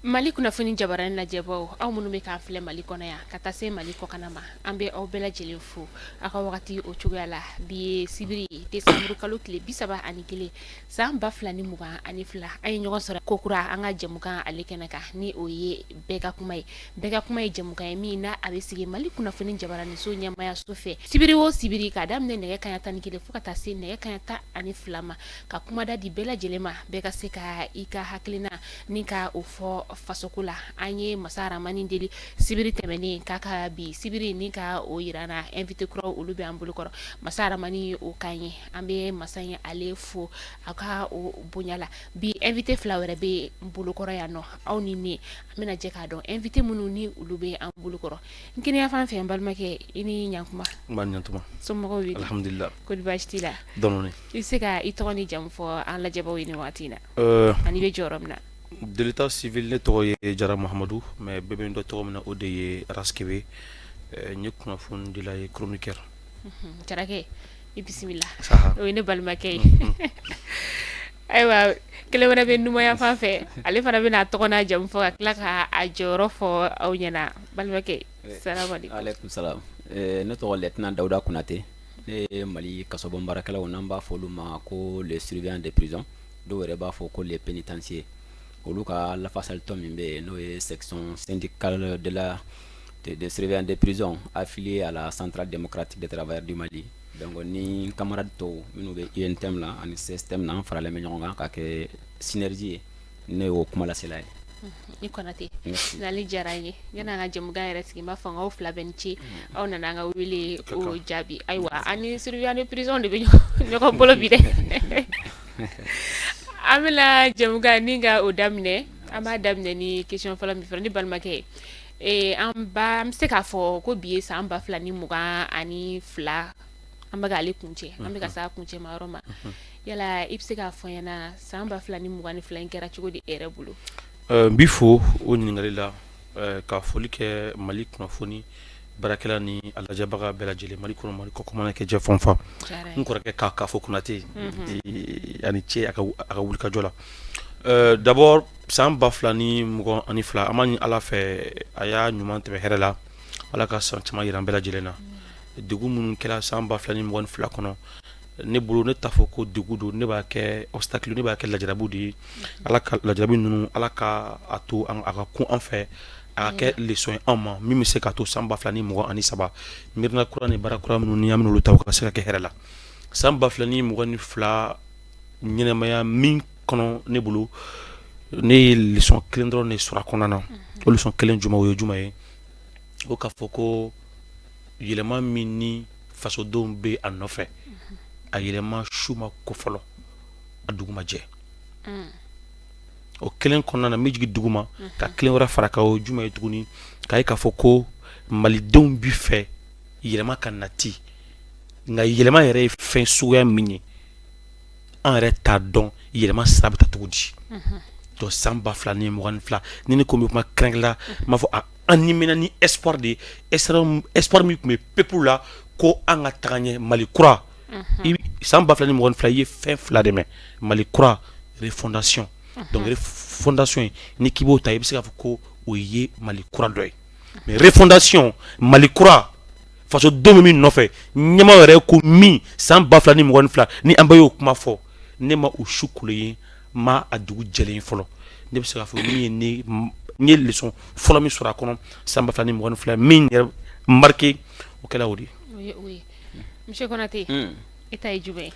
Mali kunnafoni jabaran lajɛbaw aw minnu bɛ k'an filɛ Mali kɔnɔ yan ka taa se Mali kɔkan ma an bɛ aw bɛɛ lajɛlen fo aw ka wagati o cogoya la bi ye sibiri décembre kalo tile 31 san 2022 an ye ɲɔgɔn sɔrɔ kokura an ka jɛmukan ale kɛnɛ kan ni o ye bɛɛ ka kuma ye bɛɛ ka kuma ye jɛmukan ye min na a bɛ sigi Mali kunnafoni jabaraniso ɲɛmayaso fɛ sibiri o sibiri k'a daminɛ nɛgɛ kanɲɛ 11 fo ka taa se nɛgɛ kanɲɛ 12 ma ka kumada di bɛɛ lajɛlen ma bɛɛ ka se ka i ka hakilina ni ka o fɔ fasoko la an ye masa Ramani deli sibiri tɛmɛnen k'a ka bi sibiri ni ka o yirana invité kuraw olu bɛ an bolo kɔrɔ masa Ramani o kan ye an bɛ masa ye ale fo a ka o bonya la bi invité fila wɛrɛ bɛ n bolokɔrɔ yan nɔ aw ni ne an bɛna jɛ k'a dɔn invité minnu ni olu bɛ an bolokɔrɔ n kɛnɛya fan fɛ n balimakɛ i ni ɲankuma ɲantuma somɔgɔw bɛ alhamdulillah kodi baasi t'i la dɔnni i bɛ se ka i tɔgɔ ni jamu fɔ an lajɛbaw ye nin waati in na ani bɛ jɔyɔrɔ min na de l'état civil ne tɔgɔ ye Jara Mahamadou mais bɛɛ bɛ n dɔn tɔgɔ min na o de ye Araskebe n ye kunnafoni dila ye chroniqueur Jarakɛ i bisimila saha o ye ne balimakɛ ye ayiwa kelen wɛrɛ bɛ numanya fan fɛ ale fana bɛna tɔgɔ n'a jamu fɔ ka tila ka a jɔyɔrɔ fɔ aw ɲɛna balimakɛ salamaleykum aleykum salam ne tɔgɔ lieutenant Dawuda Konate ne ye Mali kasobon baarakɛlaw n'an b'a fɔ olu ma ko les surveillants de prison dɔw yɛrɛ b'a fɔ ko les pénitenciers olu ka lafasalitɔ min bɛ yen n'o ye section syndicale des surveillants de prison affiliés à la centrale démocratique des travailleurs du Mali donc ni camarade tɔw minnu bɛ INTM la ani CSTM na an faralen bɛ ɲɔgɔn kan ka kɛ synergie ye ne y'o kuma lasela ye i Konate nali diyara n ye yan'an ka jɛmukan yɛrɛ sigi n b'a fɔ n k'aw fila bɛ ni ce aw nana an ka wele o jaabi ayiwa an ni surveillant de prison de bɛ ɲɔgɔn bolo bi dɛ an bɛna jɛmukan ni ka o daminɛ an b'a daminɛ ni question fɔlɔ min fɔra ni balimakɛ an bɛ se k'a fɔ ko bi ye san 2022 an bɛ k'ale kuncɛ an bɛ ka s'a kuncɛ ma yɔrɔ ma yala i bɛ se k'a fɔ n ɲɛna san 2022 in kɛra cogo di e yɛrɛ bolo n b'i fo o ɲininkali la ka foli kɛ Mali kunnafoni baarakɛla ni a lajɛbaga bɛɛ lajɛlen Mali kɔnɔ Mali kɔ mana kɛ jɛ fɛn o fɛn n kɔrɔkɛ k'a fɔ Konate ani ce a ka wulikajɔ la d'abord san 2022 an b'a ɲini Ala fɛ a y'a ɲuman tɛmɛ hɛrɛ la Ala ka san caman yira an bɛɛ lajɛlen na degun minnu kɛra san 2022 kɔnɔ ne bolo ne t'a fɔ ko degun don ne b'a kɛ obstacle ne b'a kɛ lajarabi de ye Ala ka lajarabi ninnu Ala ka a to a ka kun an fɛ a ka kɛ leçon ye an ma min bɛ se k'a to san 2023 miirina kura ni baara kura minnu ni an bɛn'olu ta u ka se ka kɛ hɛrɛ la san 2022 ɲɛnɛmaya min kɔnɔ ne bolo ne ye leçon kelen dɔrɔn de sɔrɔ a kɔnɔna na o leçon kelen jumɛn o ye jumɛn ye o k'a fɔ ko yɛlɛma min ni fasodenw bɛ a nɔfɛ a yɛlɛma su ma ko fɔlɔ a dugu ma jɛ o kelen kɔnɔna na n bɛ jigin dugu ma ka kelen wɛrɛ fara kan o jumɛn ye tuguni k'a ye k'a fɔ ko malidenw bɛ fɛ yɛlɛma ka nati nka yɛlɛma yɛrɛ ye fɛn suguya min ye an yɛrɛ t'a dɔn yɛlɛma sira bɛ taa cogo di donc san 2022 ni ne ko n bɛ kuma kɛrɛnkɛrɛnnenya la n b'a fɔ an ni mɛnna ni espoir de ye espoir min tun bɛ peuple la ko an ka taga ɲɛ Mali kura san 2022 i ye fɛn fila de mɛn Mali kura refondation donc refondation ni k'i b'o ta i bɛ se k'a fɔ ko o ye Mali kura dɔ ye mais refondation Mali kura fasodenw bɛ min nɔfɛ ɲɛmaa yɛrɛ ko min san 2022 ni an bɛɛ y'o kuma fɔ ne ma o su kolo ye n ma a dugu jɛlen fɔlɔ ne bɛ se k'a fɔ min ye n ye leçon fɔlɔ min sɔrɔ a kɔnɔ san 2022 min yɛrɛ marqué o kɛla o de ye. o ye monsieur Konate e ta ye jumɛn ye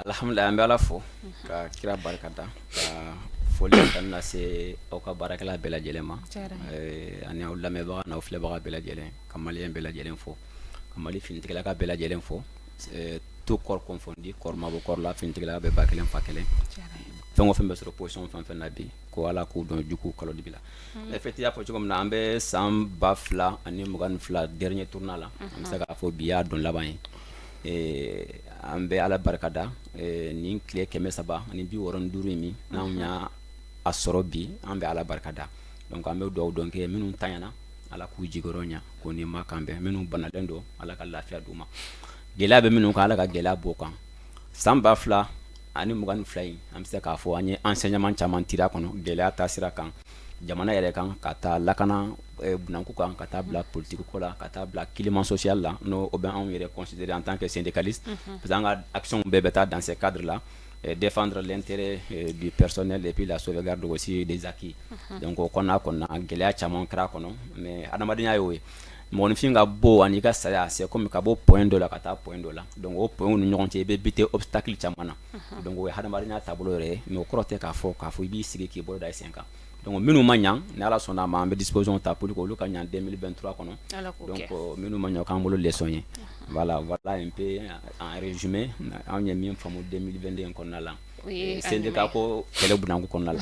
alhamdulillah an bɛ Ala fo ka kira barikada ka foli ka lase aw ka baarakɛla bɛɛ lajɛlen ma ani aw lamɛnbaga n'aw filɛbaga bɛɛ lajɛlen ka maliyɛn bɛɛ lajɛlen fo ka Mali finitigilaka bɛɛ lajɛlen fo tout corps confondu corps mabɔ corps la finitigilaka bɛɛ ba kelen fa kelen fɛn o fɛn bɛ sɔrɔ position fɛn fɛn na bi ko Ala k'u dɔn jugu kalo dibi la effectivement y'a fɔ cogo min na an bɛ san 2022 dernier tournant la an bɛ se k'a fɔ bi y'a don laban ye an bɛ Ala barikada nin tile 365 in min n'anw y'a sɔrɔ bi an bɛ Ala barikada donc an bɛ dugawu dɔn kɛ minnu tanyana Ala k'u jigiyɔrɔ ɲa k'u ni ma kan bɛn minnu banalen don Ala ka lafiya d'u ma gɛlɛya bɛ minnu kan Ala ka gɛlɛya b'o kan san 2022 in an bɛ se k'a fɔ an ye enseignement caman tira kɔnɔ gɛlɛya ta sira kan jamana yɛrɛ kan ka taa lakana bunanku kan ka taa bila politique ko la ka taa bila climat social la n'o o bɛ anw yɛrɛ considérer en tant que syndicaliste parce que an ka action bɛɛ bɛ taa dans ces cadres là défendre l'intérêt du personnel et puis la sauvegarde aussi des acquis donc o kɔnɔna gɛlɛya caman kɛra kɔnɔ mais adamadenya y'o ye mɔgɔninfin ka bɔ ani ka saya c'est comme ka bɔ point dɔ la ka taa point dɔ la donc o point ni ɲɔgɔn cɛ i bɛ bite obstacle caman na donc o ye hadamadenya taabolo yɛrɛ mais o kɔrɔ tɛ k'a fɔ i b'i sigi k'i bolo da i sen kan donc minnu ma ɲa ni ala sɔnna ma an bɛ disposition ta pour que olu ka ɲa 2023 kɔnɔ donc minnu ma ɲa k'an bolo leçon ye voilà un peu en résumé an ye min faamu 2022 kɔnɔna la syndicat ko kɛlɛ bunanku kɔnɔna la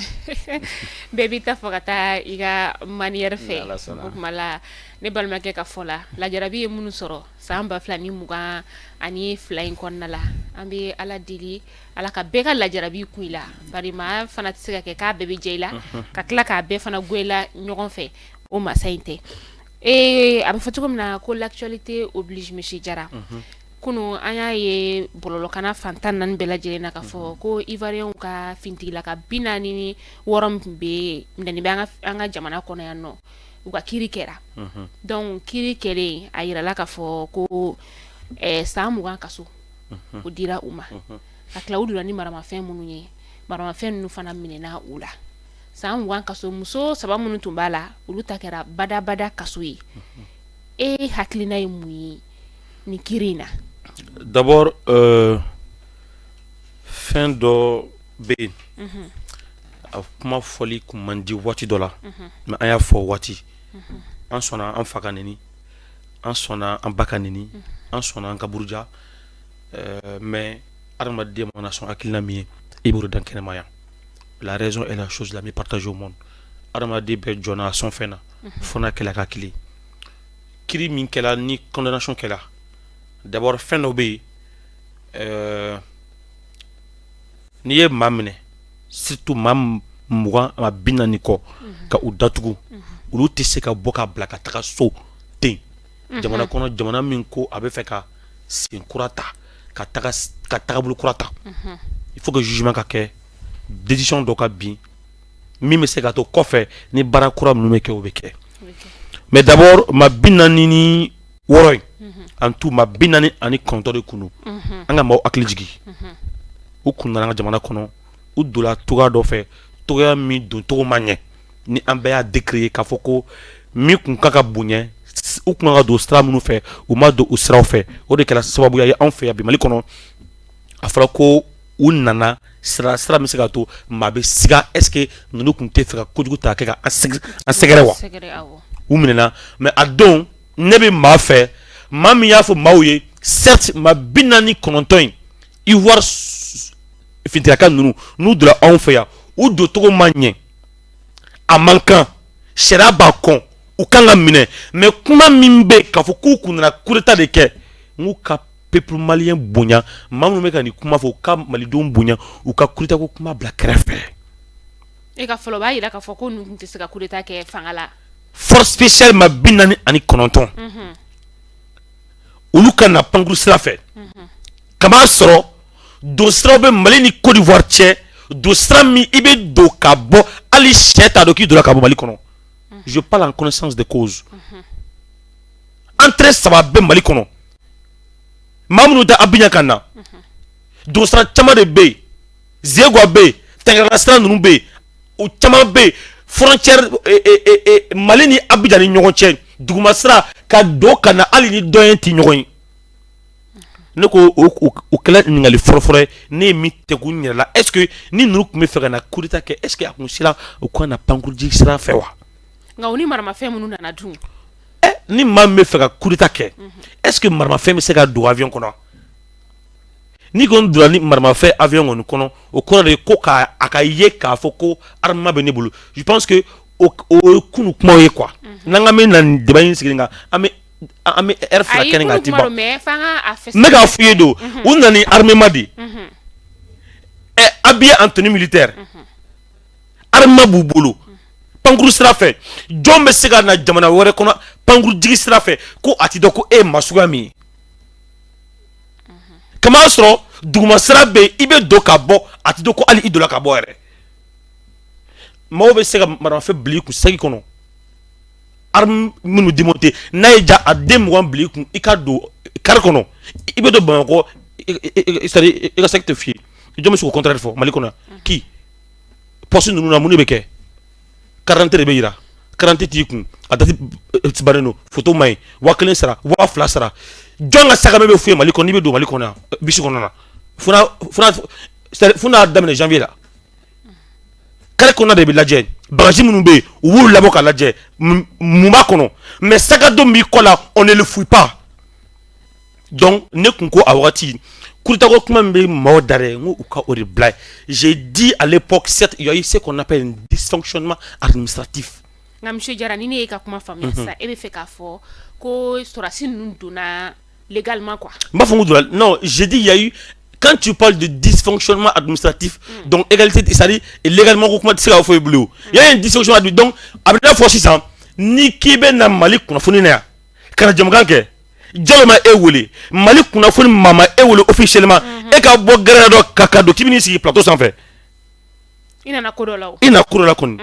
bɛɛ b'i ta fɔ ka taa i ka manière fɛ o kuma la ne balimakɛ ka fɔ la lajarabi ye minnu sɔrɔ san 2022 in kɔnɔna la an bɛ ala deli ala ka bɛɛ ka lajarabi kun i la bari maa fana tɛ se ka kɛ k'a bɛɛ bɛ jɛ i la ka tila k'a bɛɛ fana go i la ɲɔgɔn fɛ o masa in tɛ a bɛ fɔ cogo min na ko l'actualité oblige Misi Jara kunu an y'a ye bɔlɔlɔkana fantan naani bɛɛ lajɛlen na ka fɔ ko ivoirien ka fintigilaka 46 min tun bɛ minɛni bɛ an ka jamana kɔnɔ yan nɔ u ka kiiri kɛra donc kiiri kɛlen a yirala ka fɔ ko san 20 kaso o dira u ma ka tila u donna ni maramafɛn minnu ye maramafɛn ninnu fana minɛna u la san 20 kaso muso 3 minnu tun b'a la olu ta kɛra badabada kaso ye hakilina ye mun ye ni kiiri in na d'abord fɛn dɔ bɛ yen a kuma fɔli kun man di waati dɔ la mais an y'a fɔ waati an sɔnna an fa ka neni an sɔnna an ba ka neni an sɔnna an ka buruja mais adamaden mana sɔn hakilina min ye i b'o dan kɛnɛma yan la raison est la chose la mieux partagée au monde adamaden bɛɛ jɔnna a sɔn fɛn na fo n'a kɛla ka kili kiiri min kɛla ni condamnation kɛla d'abord fɛn dɔ bɛ yen n'i ye maa minɛ surtout maa 20 ma 40 kɔ ka u datugu olu tɛ se ka bɔ ka bila ka taga so ten jamana kɔnɔ jamana min ko a bɛ fɛ ka sen kura ta ka tagabolo kura ta il faut que jugement ka kɛ décision dɔ ka bin min bɛ se ka to kɔfɛ ni baara kura minnu bɛ kɛ o bɛ kɛ mais d'abord ma 46 in en tout ma 49 de kunu an ka maaw hakili jigi u kun nana an ka jamana kɔnɔ u donna togoya dɔ fɛ togoya min don togo ma ɲɛ ni an bɛɛ y'a décrier k'a fɔ ko min kun ka bonya u kun ka don sira minnu fɛ u ma don u siraw fɛ o de kɛra sababuya ye anw fɛ yan bi Mali kɔnɔ a fɔra ko u nana sira min se ka to maa bɛ siga est ce que ninnu kun tɛ fɛ ka kojugu ta kɛ ka an sɛgɛrɛ wa u minɛna mais a don ne bɛ maa fɛ maa min y'a fɔ maaw ye certes maa 49 in Ivoire fintigilaka ninnu n'u donna anw fɛ yan u don togo ma ɲɛ a man kan sariya b'a kɔn u kan ka minɛ mais kuma min bɛ k'a fɔ k'u kun nana coup d'état de kɛ n k'u ka peuple malien bonya maa minnu bɛ ka nin kuma fɔ u ka malidenw bonya u ka coup d'état ko kuma bila kɛrɛfɛ. E ka fɔlɔ b'a jira k'a fɔ ko ninnu tɛ se ka coup d'état kɛ fanga la. Force spéciale maa 49 olu ka na pankuru sira fɛ kama sɔrɔ don siraw bɛ Mali ni Côte d'Ivoire cɛ don sira min i bɛ don ka bɔ hali sɛ t'a dɔn k'i donna ka bɔ Mali kɔnɔ je parle en connaissance de cause entrée 3 bɛ Mali kɔnɔ maa minnu tɛ Abidjan ka na don sira caman de bɛ yen Zégoua bɛ yen Tɛnkɛrɛla sira ninnu bɛ yen o caman bɛ yen frontière Mali ni Abidjan ni ɲɔgɔn cɛ duguma sira ka don ka na hali ni dɔ ye ti ɲɔgɔn ye ne ko o kɛla ɲininkali fɔlɔfɔlɔ ye ne ye min tɛgu n yɛrɛ la est ce que ni ninnu tun bɛ fɛ ka na coup d'état kɛ est ce que a kun sera u ka na pankuruji sira fɛ wa. nka o ni maramafɛn minnu nana dun. ni maa min bɛ fɛ ka coup d'état kɛ est ce que maramafɛn bɛ se ka don avion kɔnɔ ni kɔni donna ni maramafɛn avion kɔni kɔnɔ o kɔrɔ de ye ko a ka ye k'a fɔ ko armement bɛ ne bolo je pense que o ye kunu kumaw ye quoi n'an ka min na nin débat in sigi kan an bɛ heure fila kɛ ni k'a ti ban n bɛ k'a f'u ye don u nana ni armement de ye habillé en tenue militaire armement b'u bolo pankuru sira fɛ jɔn bɛ se ka na jamana wɛrɛ kɔnɔ pankuru jigi sira fɛ ko a ti dɔn ko e ye maa suguya min ye kama sɔrɔ duguma sira bɛ yen i bɛ don ka bɔ a ti dɔn ko hali i donna ka bɔ yɛrɛ maaw bɛ se ka maramafɛn bila i kun sagi kɔnɔ arme minnu démonté n'a ye ja a den 20 bila i kun i ka don kari kɔnɔ i bɛ don Bamakɔ c'est-à-dire i ka secte fiyɛ jɔn bɛ se k'o contraire fɔ Mali kɔnɔ qui poste ninnu na mun de bɛ kɛ carte de bɛ yira carte t'i kun a date bannen don photo man ɲi 1000 sara 2000 sara jɔn ka saga bɛ f'u ye Mali kɔnɔ n'i bɛ don Mali kɔnɔ yan bisi kɔnɔ na fo n'a daminɛ janvier la kare kɔnɔ de bɛ lajɛ bagaji minnu bɛ yen u b'u labɔ ka lajɛ mun b'a kɔnɔ mais saga dɔ min b'i kɔ la on ne le fouille pas donc ne kun ko a wagati kurutago kuma min bɛ maaw da dɛ n ko u ka o de bila j'ai dit à l'époque certes il y a eu ce qu'on appelle un dysfonctionnement administratif. nka monsieur Jara ni ne ye ka kuma faamuya sisan e bɛ fɛ k'a fɔ ko sɔrɔdasi ninnu donna légalement quoi. n b'a fɔ n ko donna non j'ai dit il y a eu quand tu parles de dysfonctionnement administratif donc égalité c'est-à-dire légalement ko kuma tɛ se ka fɔ i bolo il y a un dysfonctionnement donc a bɛ n'a fɔ sisan ni k'i bɛ na Mali kunnafoni na yan ka na jamakan kɛ Jalo ma e wele Mali kunnafoni mama e wele officiellement e ka bɔ gɛrɛ dɔ ka don k'i bɛ n'i sigi plateau sanfɛ i nana ko dɔ la o i na ko dɔ la kɔni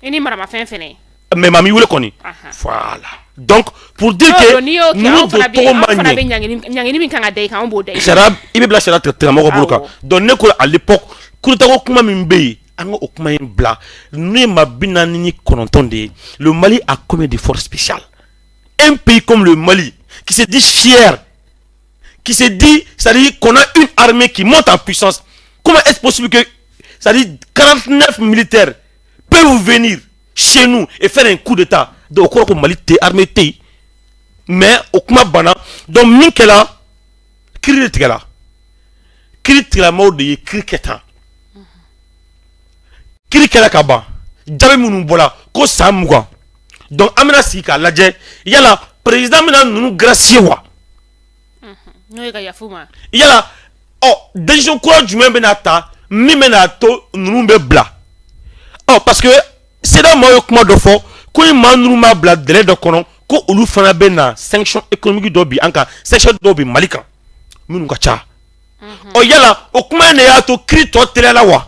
i ni maramafɛn fɛnɛ mais maa m'i wele kɔni voilà donc pour dire que nous de tɔgɔ ma ɲɛ ɲangini min kan ka da i kan an b'o da i kan sariya i bɛ bila sariya tigɛmɔgɔ bolo kan donc ne ko à l'époque kurutago kuma min bɛ yen an ka o kuma in bila n'u ye maa 49 de ye le Mali a combien de forces spéciales un pays comme le Mali qui se dit fier qui se dit c'est-à-dire qu'on a une armée qui monte en puissance comment est-ce possible que c'est-à-dire 49 militaires peuvent venir chez nous et faire un coup d'état donc au cours Mali t'es armée t'es mais au kuma bana donc min kɛla kiri de tigɛla kiri tigɛlamaw de ye kiri kɛ tan kiri kɛla ka ban jaabi minnu bɔra ko san 20 donc an bɛna sigi k'a lajɛ yala président bɛna ninnu gracier wa n'o ye ka yafu ma yala décision kura jumɛn bɛna ta min bɛna to ninnu bɛ bila parce que CEDEAO maaw ye kuma dɔ fɔ ko ni maa ninnu ma bila délai dɔ kɔnɔ ko olu fana bɛ na sanction économique dɔ bi an kan sanction dɔ bi Mali kan minnu ka ca yala o kuma in de y'a to kiiri tɔ teliyala wa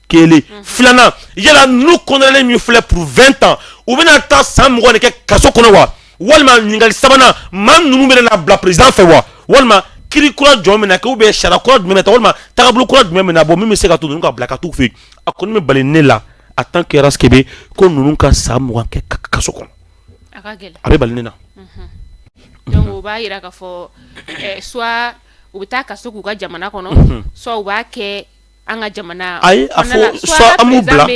kelen filanan yala ninnu condamné min filɛ pour 20 ans u bɛna taa san 20 de kɛ kaso kɔnɔ wa walima ɲininkali sabanan maa ninnu bɛna bila président fɛ wa walima kiiri kura jɔn min na kɛ ou bien sariya kura jumɛn bɛ ta walima tagabolo kura jumɛn bɛ na bɔ min bɛ se ka to ninnu ka bila ka t'u fɛ yen a kɔni bɛ bali ne la en tant que Raskebe ko ninnu ka san 20 kɛ kaso kɔnɔ a bɛ bali ne na donc o b'a yira k'a fɔ soit u bɛ taa kaso k'u ka jamana kɔnɔ soit u b'a kɛ an ka jamana ayi a fɔ soit an b'u bila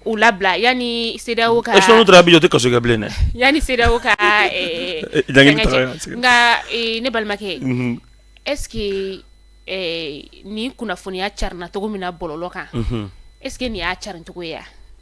u labila yanni CEDEAO ka est-ce que n'u taara bi jɔ tɛ kaso kɛ bilen dɛ yanni CEDEAO ka nka ne balimakɛ est-ce que nin kunnafoniya carina cogo min na bɔlɔlɔ kan est-ce que nin y'a carin cogo ye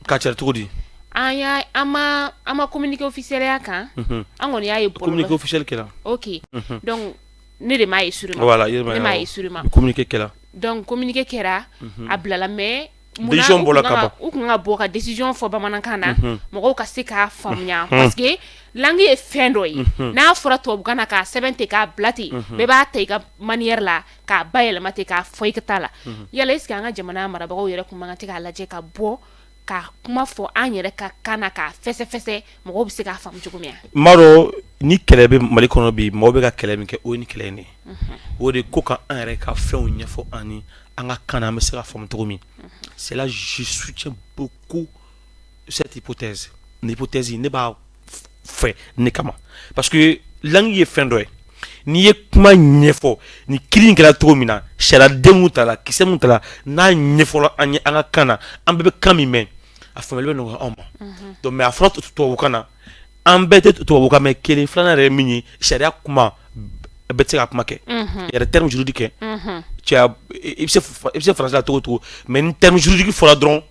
k'a cari cogo di an ma communiqué officiel ya kan an kɔni y'a ye bɔlɔlɔ communiqué officiel kɛra ok donc ne de m'a ye sûrement voilà ne m'a ye sûrement communiqué kɛra donc communiqué kɛra a bilala mais décision bɔra ka ban u kun ka bɔ ka décision fɔ bamanankan na mɔgɔw ka se k'a faamuya parce que langue ye fɛn dɔ ye n'a fɔra tubabukan na k'a sɛbɛn ten k'a bila ten bɛɛ b'a ta i ka manière la k'a bayɛlɛma ten k'a fɔ i ka taa la yala est ce que an ka jamana marabagaw yɛrɛ kun man kan tɛ k'a lajɛ ka bɔ ka kuma fɔ an yɛrɛ ka kan na k'a fɛsɛfɛsɛ mɔgɔw bɛ se k'a faamu cogo min na m'a dɔn ni kɛlɛ bɛ Mali kɔnɔ bi mɔgɔw bɛ ka kɛlɛ min kɛ o ye ni kɛlɛ in de ye o de ko ka an yɛrɛ ka fɛnw ɲɛfɔ an ni an ka kan na an bɛ se ka faamu cogo min c'est là je soutiens beaucoup cette hypothèse ni hypothèse ne b'a fɛ ne kama parce que langue ye fɛn dɔ ye n'i ye kuma ɲɛfɔ ni kiiri in kɛra cogo min na sariyaden mun ta la kisɛ mun ta la n'a ɲɛfɔla an ye an ka kan na an bɛɛ bɛ kan min mɛn a faamuyali bɛ nɔgɔya anw ma donc mais a fɔra tubabukan na an bɛɛ tɛ tubabukan mɛn kelen filanan yɛrɛ ye min ye sariya kuma bɛɛ tɛ se ka kuma kɛ yɛrɛ terme juridique kɛ i bɛ se français la cogo o cogo mais ni terme juridique fɔra dɔrɔn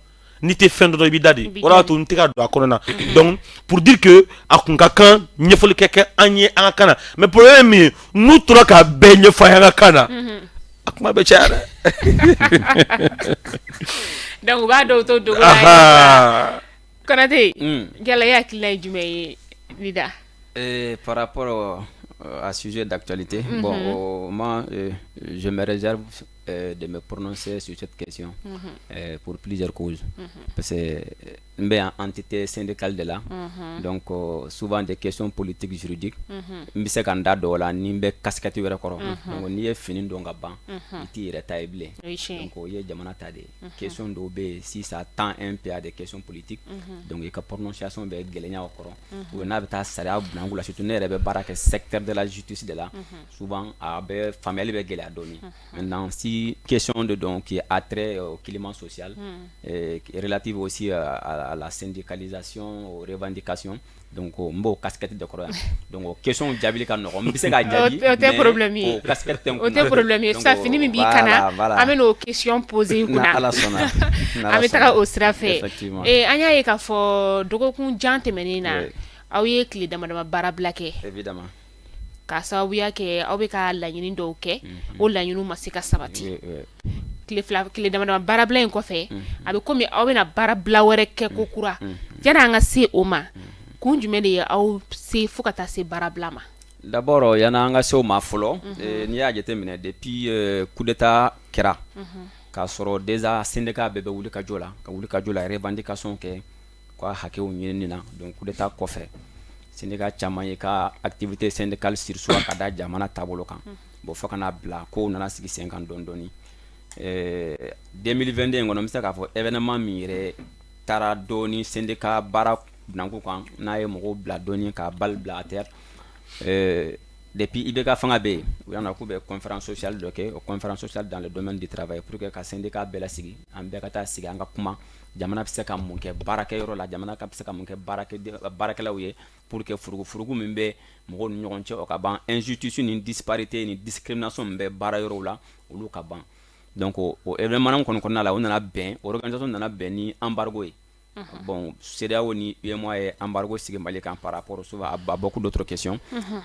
n'i tɛ fɛn dɔ dɔn i b'i da de o de y'a to n tɛ ka don a kɔnɔ na donc pour dire que a kun ka kan ɲɛfɔli kɛ an ye an ka kan na mais problème ye min ye n'u tora k'a bɛɛ ɲɛfɔ an ye an ka kan na a kuma bɛ caya dɛ donc u b'a dɔw to dogo la Konate yala e hakilina ye jumɛn ye Lida par rapport à sujet d'actualité bon moi je me réserve de me prononcer sur cette question pour plusieurs causes. Parce que je suis une entité syndicale de là, donc souvent des questions politiques juridiques. Je suis candidat de là, je suis casquette de donc ni est fini donc à ban, il est taillé. Donc il y a des questions d'obé si ça tend un peu à des questions politiques. Donc il y a une prononciation de Guélénia au coron. On a des salaires blancs la surtout ne baraka secteur de la justice de là. Souvent à des familles de Guélénia donné. Maintenant si question de donc qui a trait au climat social et relative aussi à la syndicalisation, aux revendications. Donc mbo casquette de croix. Donc question jabili kan no mbi se ga jabi. Aucun problème. Aucun problème. Ça finit mi bi kana. Ameno question posée kuna. Ala sona. Ametaka au strafe. Et anya ye ka fo dogo kun jante menina. Aw ye kile dama bara blake. Évidemment. Ka sababu yake aw be ka laɲini dɔw kɛ o laɲiniw ma se ka sabati kile dama baara bila in kɔfɛ a bɛ komi aw bɛna baara bila wɛrɛ kɛ ko kura yani an ka se o ma kun jumɛn de ye aw se fo ka taa se baara bila ma. D'abord yani an ka se o ma fɔlɔ n'i y'a jateminɛ depuis coup d'état kɛra k'a sɔrɔ déjà syndicat bɛɛ bɛ wuli ka jɔ la revendication kɛ ka hakɛw ɲinini na donc coup d'état kɔfɛ syndicat caman ye ka activité syndicale sursoir ka da jamana taabolo kan bon fo kana bila ko nana sigi sen kan dɔɔni 2022 kɔnɔ n bɛ se k'a fɔ événement min yɛrɛ taara dɔɔni syndicat baara bananku kan n'a ye mɔgɔw bila dɔɔni ka bal bila à terre depuis IBK fanga bɛ yen u y'an k'u bɛ conférence sociale dɔ kɛ o conférence sociale dans le domaine du travail pour que ka syndicat bɛɛ lasigi an bɛɛ ka taa sigi an ka kuma jamana bɛ se ka mun kɛ baarakɛyɔrɔ la jamana bɛ se ka mun kɛ baarakɛlaw ye pour que furugu min bɛ mɔgɔw ni ɲɔgɔn cɛ o ka ban injustice ni disparité ni discrimination min bɛ baarayɔrɔw la olu ka ban donc o événement kɔnɔna la o nana bɛn organisation nana bɛn ni embargo ye bon CEDEAO ni UEMOA ye embargo sigi Mali kan par rapport souvent à beaucoup d'autres questions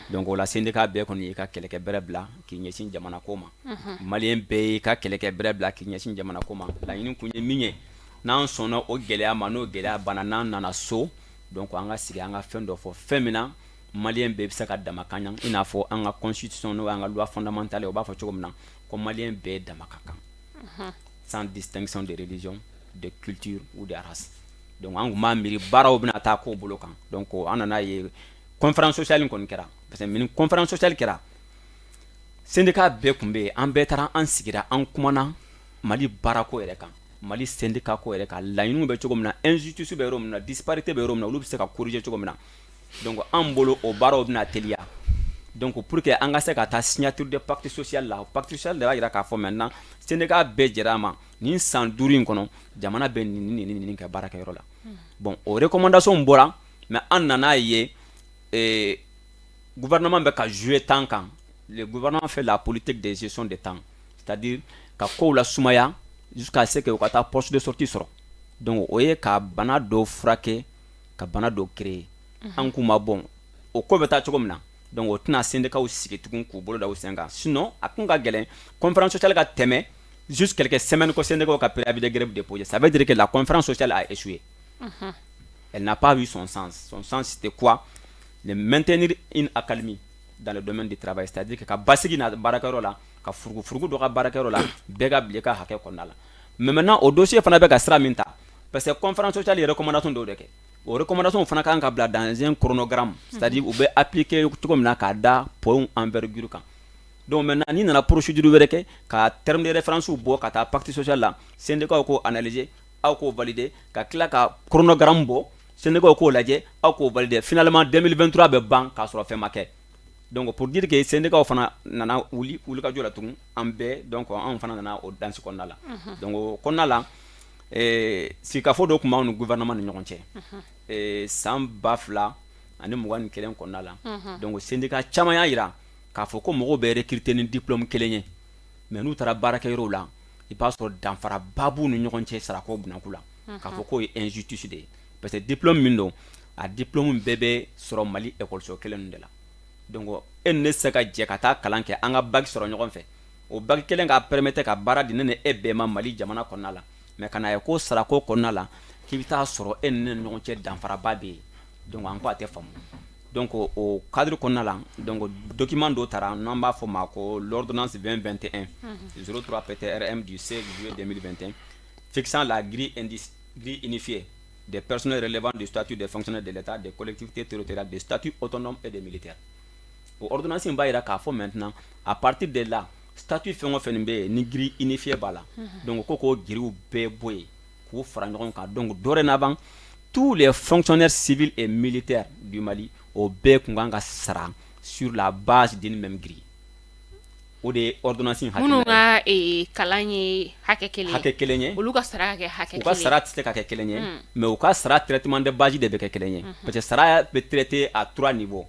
donc o la syndicat bɛɛ kɔni y'i ka kɛlɛkɛ bɛrɛ bila k'i ɲɛsin jamana ko ma maliyɛn bɛɛ y'i ka kɛlɛkɛ bɛrɛ bila k'i ɲɛsin jamana ko ma laɲini kun ye min ye n'an sɔnna o gɛlɛya ma n'o gɛlɛya banna n'an nana so donc an ka sigi an ka fɛn dɔ fɔ fɛn min na maliyɛn bɛɛ bɛ se ka dama ka ɲa i n'a fɔ an ka constitution n'o y'an ka loi fondamentale o b'a fɔ cogo min na ko maliyɛn bɛɛ dama ka kan sans distinction de religion de culture ou de race donc an kun b'a miiri baaraw bɛna taa k'o bolo kan donc an nana ye conférence sociale in kɔni kɛra parce que min conférence sociale kɛra syndicat bɛɛ kun bɛ yen an bɛɛ taara an sigira an kumana Mali baarako yɛrɛ kan Mali syndicat ko yɛrɛ kan laɲiniw bɛ cogo min na injustice bɛ yɔrɔ min na disparité bɛ yɔrɔ min na olu bɛ se ka corriger cogo min na donc an bolo o baaraw bɛna teliya donc pour que an ka se ka taa signature de pacte social la pacte social de b'a jira k'a fɔ maintenant syndicat bɛɛ jɛra a ma nin san 5 in kɔnɔ jamana bɛ nin kɛ baarakɛyɔrɔ la bon o recommandation bɔra mais an nana ye gouvernement bɛ ka jouer temps kan le gouvernement fait la politique de gestion de temps c'est-à-dire ka kow la sumaya jusqu'à ce que o ka taa poste de sortie sɔrɔ donc o ye ka bana dɔ furakɛ ka bana dɔ créer an kun ma bon o ko bɛ taa cogo min na donc o tɛna syndicat sigi tugun k'u bolo da o sen kan sinon a kun ka gɛlɛn conférence sociale ka tɛmɛ juste quelques semaines ko syndicat ka préavis de grève déposé ça veut dire que la conférence sociale a échoué elle n'a pas eu son sens c'était quoi de maintenir une accalmie dans le domaine du travail c'est-à-dire que ka basigi na barakɛyɔrɔ la ka furugu dɔ ka barakɛyɔrɔ la bɛɛ ka bila ka hakɛ kɔnɔna la mais maintenant o dossier fana bɛ ka sira min ta parce que conférence sociale ye recommandation dɔw de kɛ o recommandation fana kan ka bila dans un chronogramme c'est-à-dire u bɛ appliquer cogo min na k'a da point envergure kan donc maintenant n'i nana procédure wɛrɛ kɛ ka terme de référence bɔ ka taa pacte social la syndicat k'o analyser aw k'o valider ka tila ka chronogramme bɔ syndicat k'o lajɛ aw k'o valider finalement 2023 bɛ ban k'a sɔrɔ fɛn ma kɛ donc pour dire que syndicat fana nana wuli ka jɔ la tugun an bɛɛ donc an fana nana o dansi kɔnɔna la donc o kɔnɔna la sikafo dɔ tun b'anw ni gouvernement ni ɲɔgɔn cɛ san 2021 kɔnɔna la donc syndicat caman y'a jira k'a fɔ ko mɔgɔw bɛ recruter ni diplôme kelen ye mais n'u taara baarakɛyɔrɔw la i b'a sɔrɔ danfara ba b'u ni ɲɔgɔn cɛ sarako bunako la k'a fɔ k'o ye injustice de ye parce que diplôme min don a diplôme bɛɛ bɛ sɔrɔ Mali écoleso kelen ninnu de la donc e ni ne se ka jɛ ka taa kalan kɛ an ka bac sɔrɔ ɲɔgɔn fɛ o bac kelen k'a permettre ka baara di ne ni e bɛɛ ma Mali jamana kɔnɔna la mais kana ye ko sarako kɔnɔna la k'i bɛ taa sɔrɔ e ni ne ni ɲɔgɔn cɛ danfaraba bɛ yen donc an ko a tɛ faamu donc au cadre qu'on a là donc document d'autara n'an b'a fɔ ma ko l'ordonnance 2021 03 PTRM du 16 juillet 2021 fixant la grille unifiée des personnels relevant du statut des fonctionnaires de l'État, des collectivités territoriales, des statuts autonomes et des militaires. Au ordonnance in b'a yira k'a fɔ maintenant à partir de là statut fɛn o fɛn bɛ yen ni grille unifiée b'a la donc ko k'o giriw bɛɛ bɔ yen k'u fara ɲɔgɔn kan donc dorénavant tous les fonctionnaires civils et militaires du Mali au bɛɛ kun kan ka sara sur la base d'une même grille. O de ye ordonnance in minnu ka kalan ye hakɛ kelen ye olu ka sara ka kɛ hakɛ kelen ye. U ka sara tɛ se ka kɛ kelen ye mais u ka sara traitement de base de bɛ kɛ kelen ye parce que sara bɛ traiter à 3 niveaux.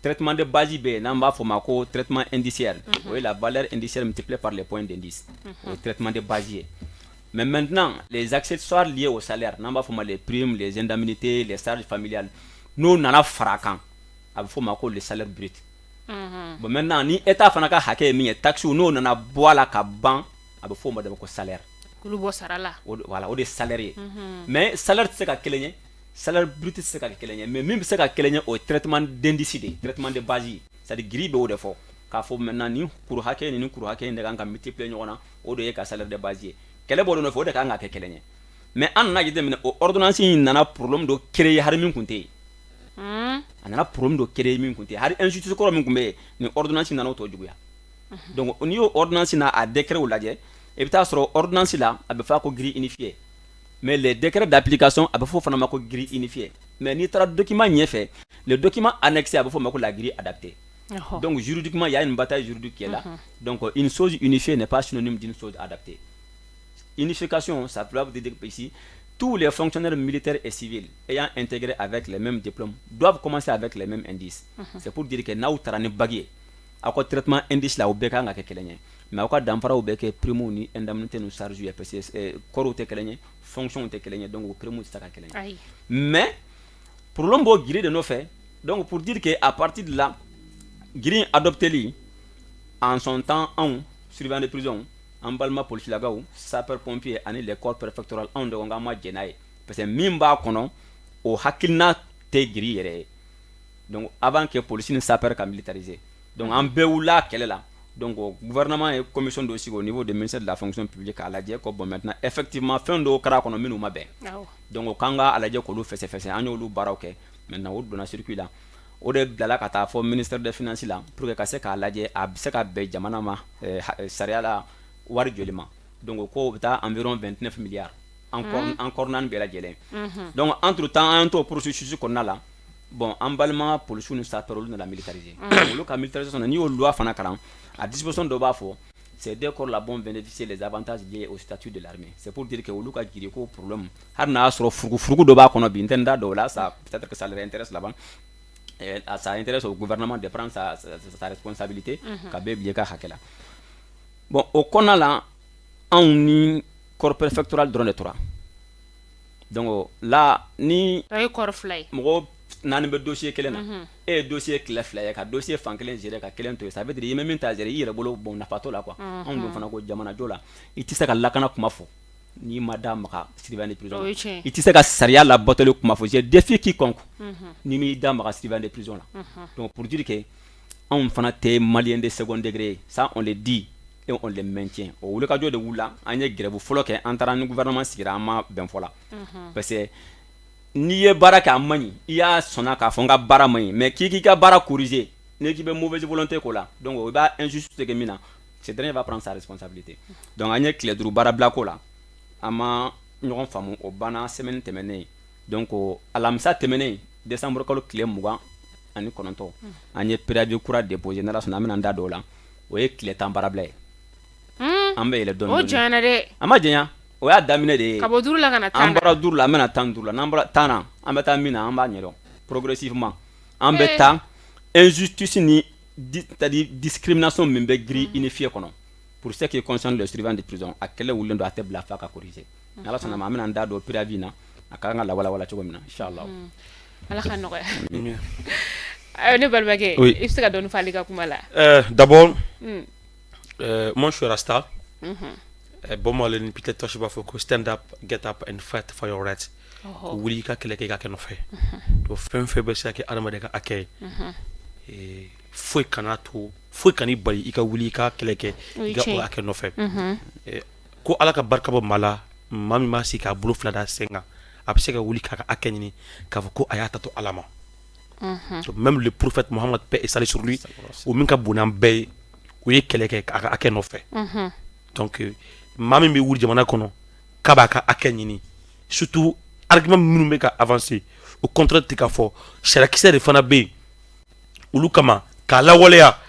Traitement de base bɛ yen n'an b'a fɔ ma ko traitement indiciaire o ye la valeur indiciaire multipliée par les points d'indice o ye traitement de base ye. Mais maintenant les accessoires liés au salaire n'an b'a fɔ ma les primes, les indemnités, les charges familiales n'o nana fara a kan a bɛ fɔ ma ko le salaire brut. Bon maintenant ni état fana ka hakɛ ye min ye taxe n'o nana bɔ a la ka ban a bɛ fɔ o ma ko salaire. K'olu bɔ sara la. Voilà o de ye salaire ye. Mais salaire tɛ se ka kelen ye. Salaire brut tɛ se ka kɛ kelen ye mais min bɛ se ka kelen ye o ye traitement d'indice de traitement de base ye c'est-à-dire grille bɛ o de fɔ k'a fɔ maintenant ni kuru hakɛ ni kuru hakɛ in de kan ka multiplier ɲɔgɔn na o de ye ka salaire de base ye kɛlɛ b'o de nɔfɛ o de kan ka kɛ kelen ye mais an nana jateminɛ o ordonnance in nana problème dɔ créer hari min tun tɛ yen a nana problème dɔ créer min tun tɛ yen hari injustice kɔrɔ min tun bɛ yen ni ordonnance nana o tɔ juguya donc n'i y'o ordonnance n'a a décret o lajɛ i bɛ taa sɔrɔ ordonnance la a bɛ fɔ a ko grille unifiée. Mais les décrets d'application, il faut faire une grille unifiée. Mais si tu as un document, le document annexé, il faut faire la grille adaptée. Donc juridiquement, il y a une bataille juridique qui est là. Donc une chose unifiée n'est pas synonyme d'une chose adaptée. Unification, ça peut dire que ici, tous les fonctionnaires militaires et civils ayant intégré avec les mêmes diplômes doivent commencer avec les mêmes indices. C'est pour dire que nous avons bagé. À quoi traitement indice là, au béka n'a que quelqu'un. Mais à quoi d'amphara au béka primo ni indemnité nous charge parce que corps te quelqu'un. Fonction te kelenya donc au primo ta kelenya mais problème bo grille de nos faits donc pour dire que à partir de là grille adopté li en son temps en surveillant de prison en balma police lagaw sapeur pompier ani les corps préfectoral en de ngama jenaye parce que mimba kono o hakilna te grille yere donc avant que police ne sapeur ka militarisé donc en beoula kele la. Donc le gouvernement et commission aussi au niveau du ministère de la fonction publique à la DIECO bon maintenant effectivement fin de kara kono minu mabe donc kanga à la DIECO lu fesse an yolu baroke maintenant o dona circuit là o de dala ka ta fo ministère des finances là pour que kase ka la a se ka be jamana ma saria la wari jolima donc ko ta environ 29 milliards encore nan be la jelen donc entre temps un to processus qu'on a là bon emballement police nous ça parole de la militariser le ka militarisation ni o loi fana karam à disposition de Bafo, c'est dès qu'on la bonne bénéficier les avantages liés au statut de l'armée. C'est pour dire que au Luka Giriko problème, Harna sur Fugu de Bakono Bintenda Dola, ça peut-être que ça leur intéresse là-bas. Et ça intéresse au gouvernement de prendre sa responsabilité. Kabe Bieka Hakela. Bon, au Konala, on y corps préfectoral drone de Torah. Donc là, ni. Corps fly. Nan be dossier kelen na et dossier clé fly ka dossier fan kelen géré ka kelen to ça veut dire même ta géré yere bolo bon na fato la quoi on do fana ko jamana jola iti se ka lakana kuma fo ni madame ka Sylvain de prison iti se ka saria la bottle kuma fo j'ai défie quiconque ni mi dame ka Sylvain de prison là donc pour dire que on fana té malien de second degré ça on le dit et on le maintient au le ka jo de wula anye grève folo ke antara ni gouvernement sigira ma ben fola parce que ni ye baara kɛ a man ɲi i y'a sɔnna k'a fɔ n ka baara man ɲi mais k'i ka baara corriger ne k'i bɛ mauvaise volonté ko la donc i b'a injuste kɛ min na ce dernier va prendre sa responsabilité donc an ye tile 5 baara bila ko la an ma ɲɔgɔn faamu o banna semaine tɛmɛnen donc alamisa tɛmɛnen décembre kalo tile 29 an ye préavis kura déposé n'ala sɔnna an bɛna n da don o la o ye tile 10 baara bila ye an bɛ yɛlɛ dɔɔni o janyana dɛ an ma janya o y'a daminɛ de ye ka bɔ 5 la ka na 10 an bɔra 5 la an bɛna 15 la n'an bɔra 10 na an bɛ taa min na an b'a ɲɛdɔn progressivement an bɛ taa injustice ni c'est-à-dire discrimination min bɛ grille unifiée kɔnɔ pour ce qui concerne le surveillant de prison a kɛlɛ wulilen don a tɛ bila fa ka corriger n'ala sɔnna ma an bɛna n da don préavis na a ka kan ka lawalawala cogo min na inchallah ala ka nɔgɔya ne balimakɛ i bɛ se ka dɔɔni fɔ ale ka kuma la d'abord moi je suis rasta bon moi peut-être je vais stand up get up and fight for your rights ko wuli ka kɛlɛ kɛ ka kɛ nɔfɛ to fɛn fɛn bɛ se ka kɛ adamaden ka hakɛ ye foyi kana to foyi kan'i bali i ka wuli i ka kɛlɛ kɛ i ka o hakɛ nɔfɛ ko ala ka barika bɔ maa la maa min b'a sigi k'a bolo fila da sen kan a bɛ se ka wuli k'a ka hakɛ ɲini k'a fɔ ko a y'a ta to ala ma même le prophète Mohammed paix et salut sur lui o min ka bon n'an bɛɛ ye o ye kɛlɛ kɛ a ka hakɛ nɔfɛ donc maa min bɛ wuli jamana kɔnɔ k'a b'a ka hakɛ ɲini surtout argument minnu bɛ ka avancer au contraire tɛ k'a fɔ sariyakisɛ de fana bɛ yen olu kama k'a lawaleya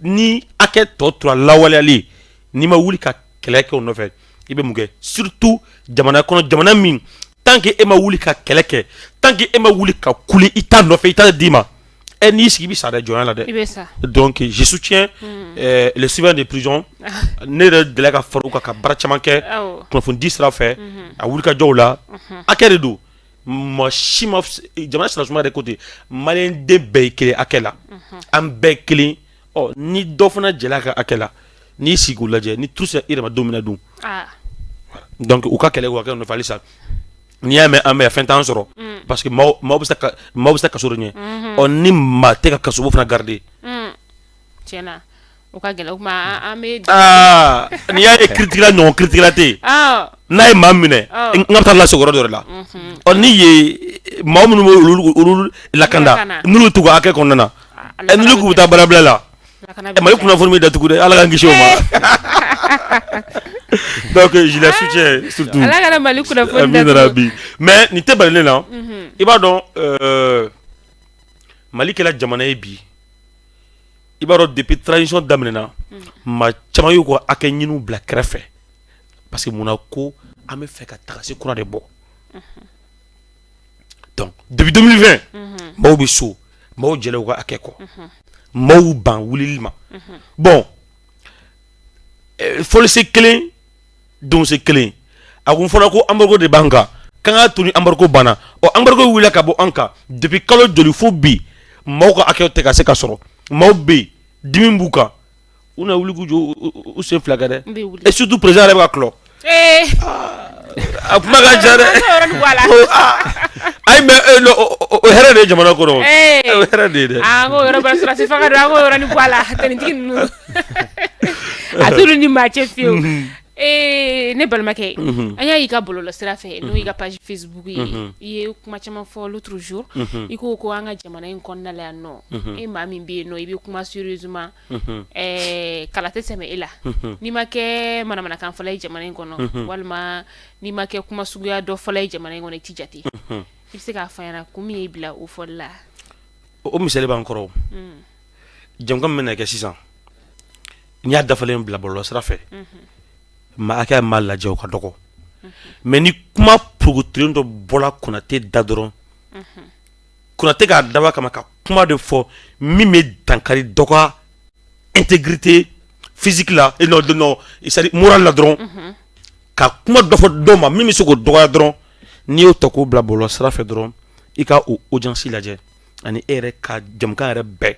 ni hakɛ tɔ tora lawaleyali n'i ma wuli ka kɛlɛ kɛ o nɔfɛ i bɛ mun kɛ surtout jamana kɔnɔ jamana min tant que e ma wuli ka kɛlɛ kɛ tant que e ma wuli ka kule i t'a nɔfɛ i t'a d'i ma n'i sigi i bɛ sa dɛ jɔnya la dɛ donc je soutiens les surveillants de prison ne yɛrɛ delila ka fara u kan ka baara caman kɛ kunnafonidi sira fɛ a wulikajɔw la hakɛ de don maa si ma jamana sirasuma yɛrɛ ko ten maliyɛn den bɛɛ ye kelen hakɛ la an bɛɛ kelen ni dɔ fana jɛla a ka hakɛ la n'i sigi k'u lajɛ ni tout sera i yɛrɛ ma don min na dun donc u ka kɛlɛ k'u hakɛ nɔfɛ halisa n'i y'a mɛn an bɛ yan fɛn t'an sɔrɔ parce que maaw bɛ se kaso de ɲɛ ni maa tɛ ka kasobo fana garder tiɲɛna o ka gɛlɛn o kuma an bɛ n'i y'a ye kiritigila ɲɔgɔn kiritigila tɛ yen n'a ye maa minɛ n ka taa lasegin yɔrɔ dɔ de la ni ye maa minnu bɛ olu lakanda n'olu t'u ka hakɛ kɔnɔna na n'olu k'u bɛ taa baarabila la Mali kunnafoni bɛ datugu dɛ ala k'an kisi o ma donc je les soutiens surtout ala kana Mali kunnafoni datugu mais nin tɛ bali ne na i b'a dɔn Mali kɛla jamana ye bi i b'a dɔn depuis transition daminɛna maa caman y'u ka hakɛ ɲiniw bila kɛrɛfɛ parce que munna ko an bɛ fɛ ka tagasi kura de bɔ donc depuis 2020 maaw bɛ so maaw jɛla u ka hakɛ kɔ maaw ban wulili ma bon fɔlisen kelen donse kelen a kun fɔra ko embargo de b'an kan k'an ka to ni embargo banna embargo wulila ka bɔ an kan depuis kalo joli fo bi maaw ka hakɛw tɛ ka se ka sɔrɔ maaw bɛ yen dimi b'u kan u na wuli k'u jɔ u sen fila kan dɛ et surtout président yɛrɛ bɛ ka kulɔ a kuma ka ca dɛ ayi mais o hɛrɛ de ye jamana kɔnɔ o hɛrɛ de ye dɛ n ko yɔrɔ bɛɛ sɔrɔsi fanga don an k'o yɔrɔnin bɔ a la tɛnitigi ninnu a t'olu ni maa cɛ fiyewu ne balimakɛ an y'a y'i ka bɔlɔlɔsira fɛ n'o y'i ka page Facebook ye i ye kuma caman fɔ l'autre jour i ko an ka jamana in kɔnɔna la yan nɔ e maa min bɛ yen nɔ i bɛ kuma sérieusement kala tɛ sɛmɛ e la n'i ma kɛ manamanakan fɔla ye jamana in kɔnɔ walima n'i ma kɛ kuma suguya dɔ fɔla ye jamana in kɔnɔ i ti jate i bɛ se k'a fɔ an ɲɛna kun min y'i bila o fɔli la o misali b'an kɔrɔ jamukan min bɛ na kɛ sisan n y'a dafalen bila bɔlɔlɔsira fɛ maa hakɛ m'a lajɛ o ka dɔgɔ mais ni kuma purugutilen dɔ bɔla Konate da dɔrɔn Konate k'a dabɔ a kama ka kuma de fɔ min bɛ dankari dɔ ka intégrité physique la non c'est-à-dire morale la dɔrɔn ka kuma dɔ fɔ dɔ ma min bɛ se k'o dɔgɔya dɔrɔn n'i y'o ta k'o bila bɔlɔlɔsira fɛ dɔrɔn i ka o audience lajɛ ani e yɛrɛ ka jamukan yɛrɛ bɛɛ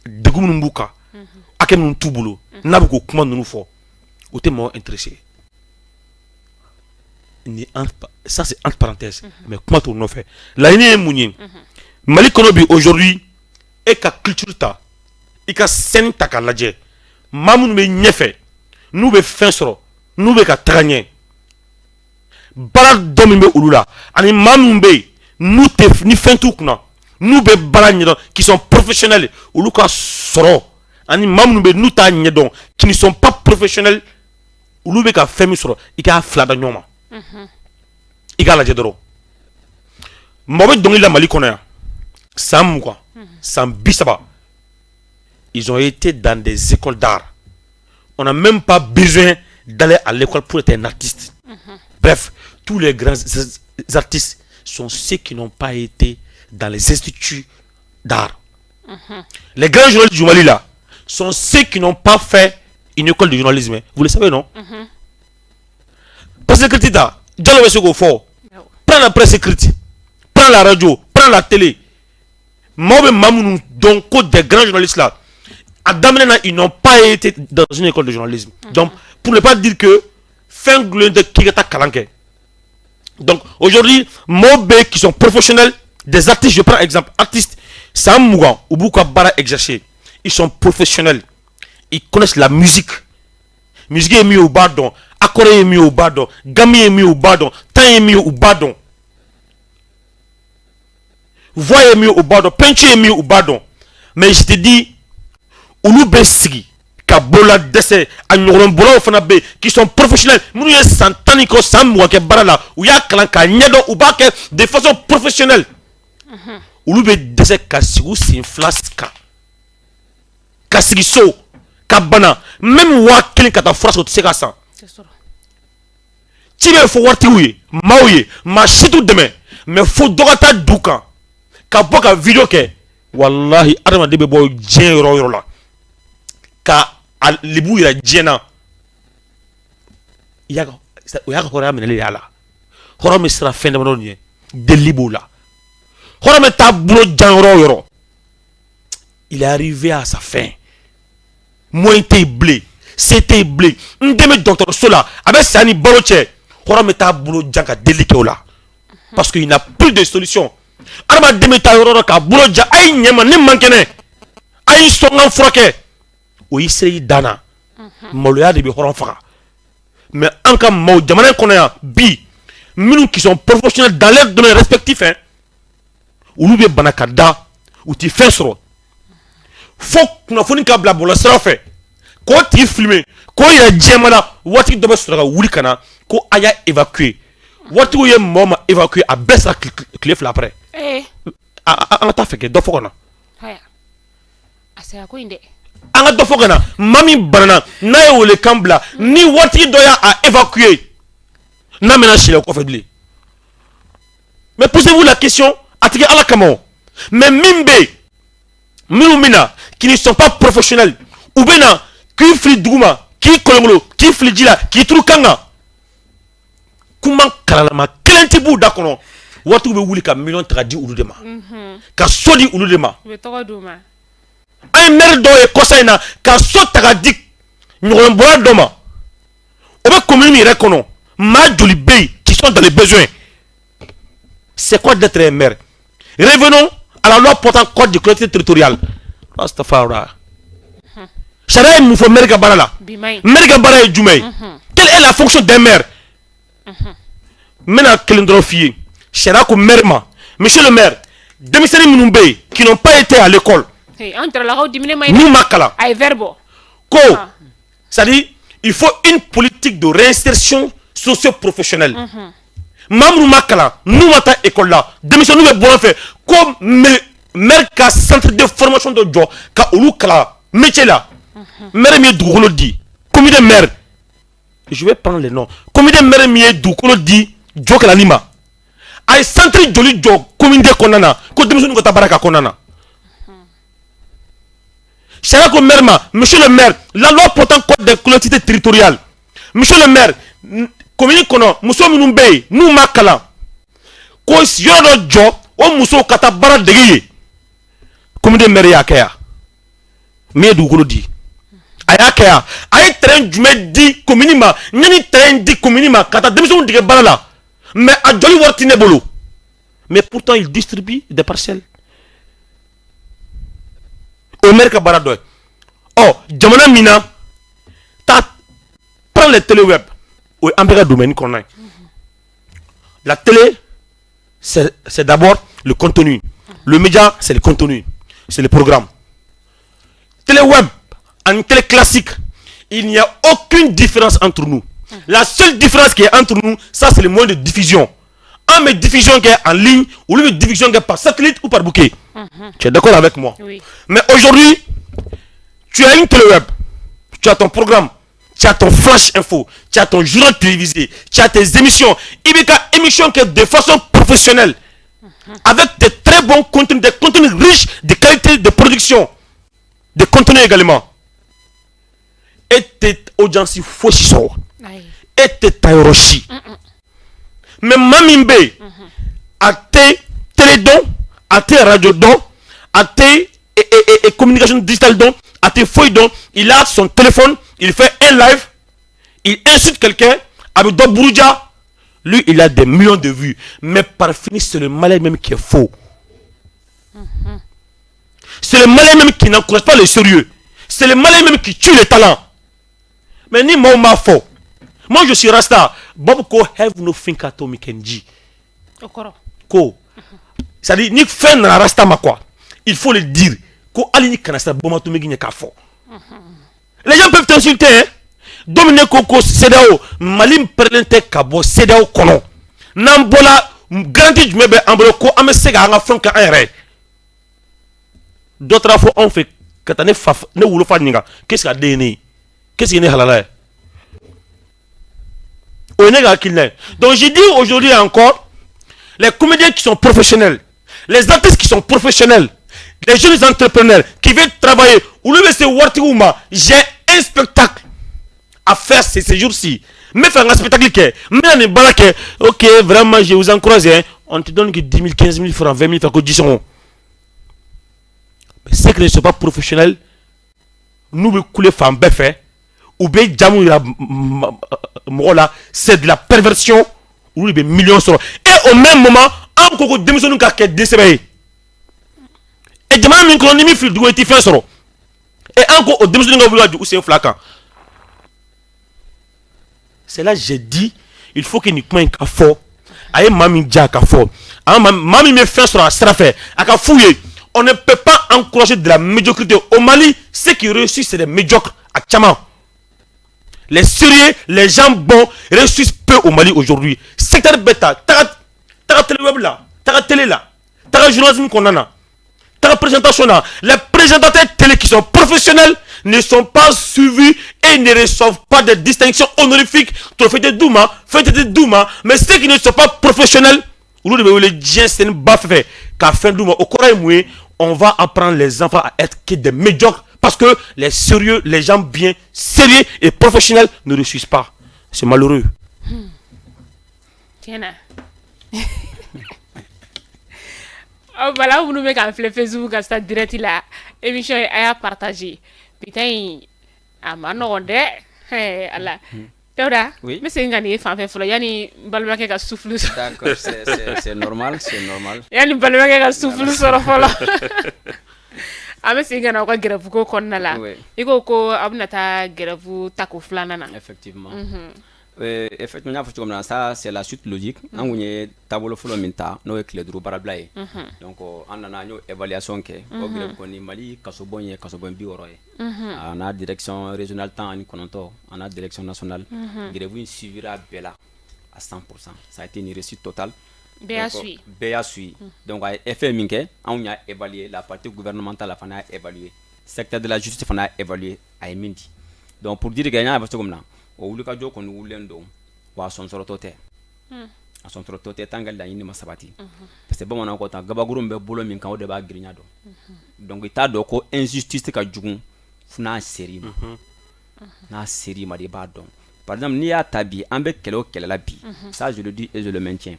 degun minnu b'u kan hakɛ minnu t'u bolo n'a bɛ k'o kuma ninnu fɔ o tɛ maaw intéressé ça c'est entre parenthèses mais kuma t'o nɔfɛ laɲini ye mun ye Mali kɔnɔ bi aujourd'hui e ka culture ta i ka scène ta k'a lajɛ maa minnu bɛ ɲɛfɛ n'u bɛ fɛn sɔrɔ n'u bɛ ka taga ɲɛ baara dɔ min bɛ olu la ani maa minnu bɛ yen n'u tɛ ni fɛn t'u kunna n'u bɛ baara ɲɛdɔn qui sont professionnels olu ka sɔrɔ ani maa minnu bɛ yen n'u t'a ɲɛdɔn qui ne sont pas professionnels olu bɛ ka fɛn min sɔrɔ i k'a fila da ɲɔgɔn ma i k'a lajɛ dɔrɔn mɔgɔ bɛ dɔnkili la Mali kɔnɔ yan san 20 san 30 ils ont été dans des écoles d'art on n'a même pas besoin d'aller à l'école pour être un artiste bref tous les grands artistes sont ceux qui n'ont pas été dans les instituts d'art les grands journalistes du Mali là sont ceux qui n'ont pas fait une école de journalisme. Vous le savez, non? Parce que Kritita, Diallo Besoko fort. Prends la presse écrite, prends la radio, prends la télé. Moi, Mamounou, donc, des grands journalistes là, à Damena, ils n'ont pas été dans une école de journalisme. Donc, pour ne pas dire que, fin de Kigata Kalanke, Donc aujourd'hui, Mobé qui sont professionnels, des artistes, je prends exemple, artistes, Sam Mougan, Ubuka Bara exercer, ils sont professionnels, ils connaissent la musique. Musique est mieux au badon, accord est mieux au badon, gami est mieux au badon, temps est mieux au badon. Voix est mieux au badon, peinture est mieux au badon. Mais je te dis, Oulu Besigi, Kabola Desse, Agnoron Bola Fanabe, qui sont professionnels, nous y a Santaniko Samwa ke Barala, ou ya Kalanka Nyedo ou Bake de façon professionnelle. Oulu Desse Kasigou Sinflaska. Kasigiso, Kabana, même Wakili Kata France au Tsegasa. Tu veux faut voir Tiouye, Maouye, Machitou demain, mais faut Dorata Douka. Kaboka vidéo ke, Wallahi, Adama Debe Boy, Djen Royola. Ka Libu ira Djena. Yaga Hora Menele Yala. Hora me sera fin de mon de Libu là. Hora me tablo Djen Royoro. Il est arrivé à sa fin. Moi, c'était blé. C'était blé. Ndeme docteur Sola. Avec Sani Baloche. Hora me tablo Djen ka déliqué là. Parce qu'il n'a plus de solution. Arma demeta yoro ka buloja ay nyama ni mankene ay songa froke o yisri dana maloya de bi horon faka mais anka maw jamana kono ya bi minu qui sont professionnels dans leurs domaines respectifs hein ou be banakada ou ti fesro faut na foni ka bla bolo sera fait ko ti filmer ko ya jemala wati do be sura wuli kana ko aya évacuer wati wo ye moma évacuer a baisse cliff là après an ta feke dɔ fɔ kana haya asaya ko inde an ka dɔ fɔ kana mami banana n'a ye wele kan bila ni waati dɔ y'a a évacuer n'a mɛna sila kɔfɛ bilen mais posez-vous la question a tigi ala kama o mais min bɛ minnu bɛna qui ne sont pas professionnels u bɛna k'i fili duguma k'i kolongolo k'i fili ji la k'i turu kan kan kuma kalalama kelen tɛ b'u da kɔnɔ waati bɛ wuli ka million ta ka di olu de ma ka so di olu de ma u bɛ tɔgɔ d'u ma an ye maire dɔw ye kɔsa in na ka so ta ka di ɲɔgɔnbɔla dɔ ma o bɛ commune min yɛrɛ kɔnɔ maa joli bɛ yen qui sont dans les besoins c'est quoi d'être un maire revenons à la loi portant code de collectivité territoriale astafurlah sariya ye mun fɔ maire ka baara la maire ka baara ye jumɛn ye quelle est la fonction d'un maire n bɛna kelen dɔrɔn f'i ye Sera comme maire, monsieur le maire, démissionnaires Mounoubé qui n'ont pas été à l'école. Nous makala. Ko, c'est-à-dire, il faut une politique de réinsertion socio-professionnelle. Mamrou makala, nous mata école là, démissionnaires nous bon fait. Comme maire ka centre de formation de job, ka olu kala métier là. Maire mi doukolo di, comité de maire. Je vais prendre les noms. Comité de maire mi doukolo di, jo kala nima. Ay centre joli jo commune de konana ko demisoni ko tabaraka konana Chara ko maire ma monsieur le maire la loi portant code des collectivités territoriales monsieur le maire commune kono muso minnu be nous makala ko yoro jo o muso kata bara dege commune de maire ya kaya me du golo di aya kaya ay terrain jume di commune ma nyani terrain di commune ma kata demisoni dege bara la mais à Joli Wartine Bolo. Mais pourtant, il distribue des parcelles. Omer Kabaradoy. Oh, Jamana Mina. Prends les télé-web. Oui, Ambera Domaine qu'on a. La télé, c'est d'abord le contenu. Le média, c'est le contenu. C'est le programme. Télé-web, en télé classique, il n'y a aucune différence entre nous. La seule différence qui est entre nous, ça c'est le moyen de diffusion. Un mais diffusion qui est en ligne, ou le diffusion qui est par satellite ou par bouquet. Tu es d'accord avec moi? Oui. Mais aujourd'hui, tu as une télé-web, tu as ton programme, tu as ton flash info, tu as ton journal télévisé, tu as tes émissions. Il y a des émissions qui sont de façon professionnelle, avec des très bons contenus, des contenus riches de qualité de production, des contenus également. Et tes audiences faux et tes taïroshi. Mais Mamimbe, à tes télédons, à tes radiodons, à tes communications digitales dons, à tes feuilles dons, il a son téléphone, il fait un live, il insulte quelqu'un avec Dobourouja, Lui, il a des millions de vues. Mais par fini, c'est le Malien même qui est faux. C'est le Malien même qui n'encourage pas le sérieux. C'est le Malien même qui tue les talents. Mais ni moi, ma faux. Moi, je suis Rasta. Bob ko have no think at all, Mikenji. Ko. C'est-à-dire, ni fin na Rasta ma quoi. Il faut le dire. Ko ali ni kanasta bomato megi ka faux. Les gens peuvent t'insulter, hein. Dominique Koko CEDEAO, Malim Perlente Kabo CEDEAO Kono. Nambola, garantie du mebe ambolo ko amesega anga fonka un. D'autres fois on fait katane faf ne wulo fa ninga. Qu'est-ce qu'a déné? Qu'est-ce qu'il est halala? Onega kilne. Donc j'ai dit aujourd'hui encore, les comédiens qui sont professionnels, les artistes qui sont professionnels, les jeunes entrepreneurs qui veulent travailler, ou le c'est Wartigouma, j'ai un spectacle à faire ces jours-ci. Mais faire un spectacle qui est, mais ok, vraiment, je vous encourage, hein, on te donne que 10 000, 15 000 francs, 20 000 francs, 10 000. Mais c'est que ne sont pas professionnels, nous voulons couler femme fait, ou bien Jamou là, c'est de la perversion, ou les millions sont. Et au même moment, un coco démissionne qui est décédé. Et demain, nous avons mis fil du fait solo. Et encore au démissionne qui c'est un flacan. C'est là que j'ai dit, il faut qu'il n'y ait pas un fort. Aïe, mami dia ka fort. Mami me fait sur la strafé. Aka fouiller. On ne peut pas encourager de la médiocrité. Au Mali, ceux qui réussissent, c'est des médiocres. Actuellement. Les sérieux, les gens bons réussissent peu au Mali aujourd'hui. Secteur bêta, t'as télé web là, t'as télé là, t'as journalisme qu'on en a, t'as présentation là. Les présentateurs télé qui sont professionnels ne sont pas suivis et ne reçoivent pas de distinctions honorifiques. Trophée de Douma, fête de Douma. Mais ceux qui ne sont pas professionnels, on va apprendre les enfants à être que des médiocres parce que les sérieux, les gens bien sérieux et professionnels ne réussissent pas. C'est malheureux. Tiens. Oh, voilà, vous nous mettez en Facebook, à cette direct là. Émission à partager. Putain, à Manon, Allah. Théoda, oui. Mais c'est une année, enfin, yani balmake ka souffle. D'accord, c'est normal, c'est normal. Yani balmake ka souffle sur le folo. Ame c'est une année, on va grève ko konna la. Iko ko abnata grève tako flana na. Effectivement. Effectivement, ça c'est la suite logique. On est tableau folo minta, no clé de barablaye. Donc on a une évaluation que au grève koni Mali kasobonye kasobon bioroye. On a direction régionale temps en kononto, on a direction nationale. Grève suivra bella à 100%. Ça a été une réussite totale. BA suit. Donc effet minke, on a évalué la partie gouvernementale, on a évalué. Secteur de la justice, on a évalué à Emindi. Donc pour dire que gagnant avec comme là. O wuli ka jo ko wulendo wa son soro tote a son soro tote tangal da yini masabati parce que bamanan ko ta gabagurum be bolo min kan o de ba grinya do donc ita do ko injustice ka jugun funa série na série ma de ba don par exemple ni ya tabi ambe kelo kelela bi ça je le dis et je le maintiens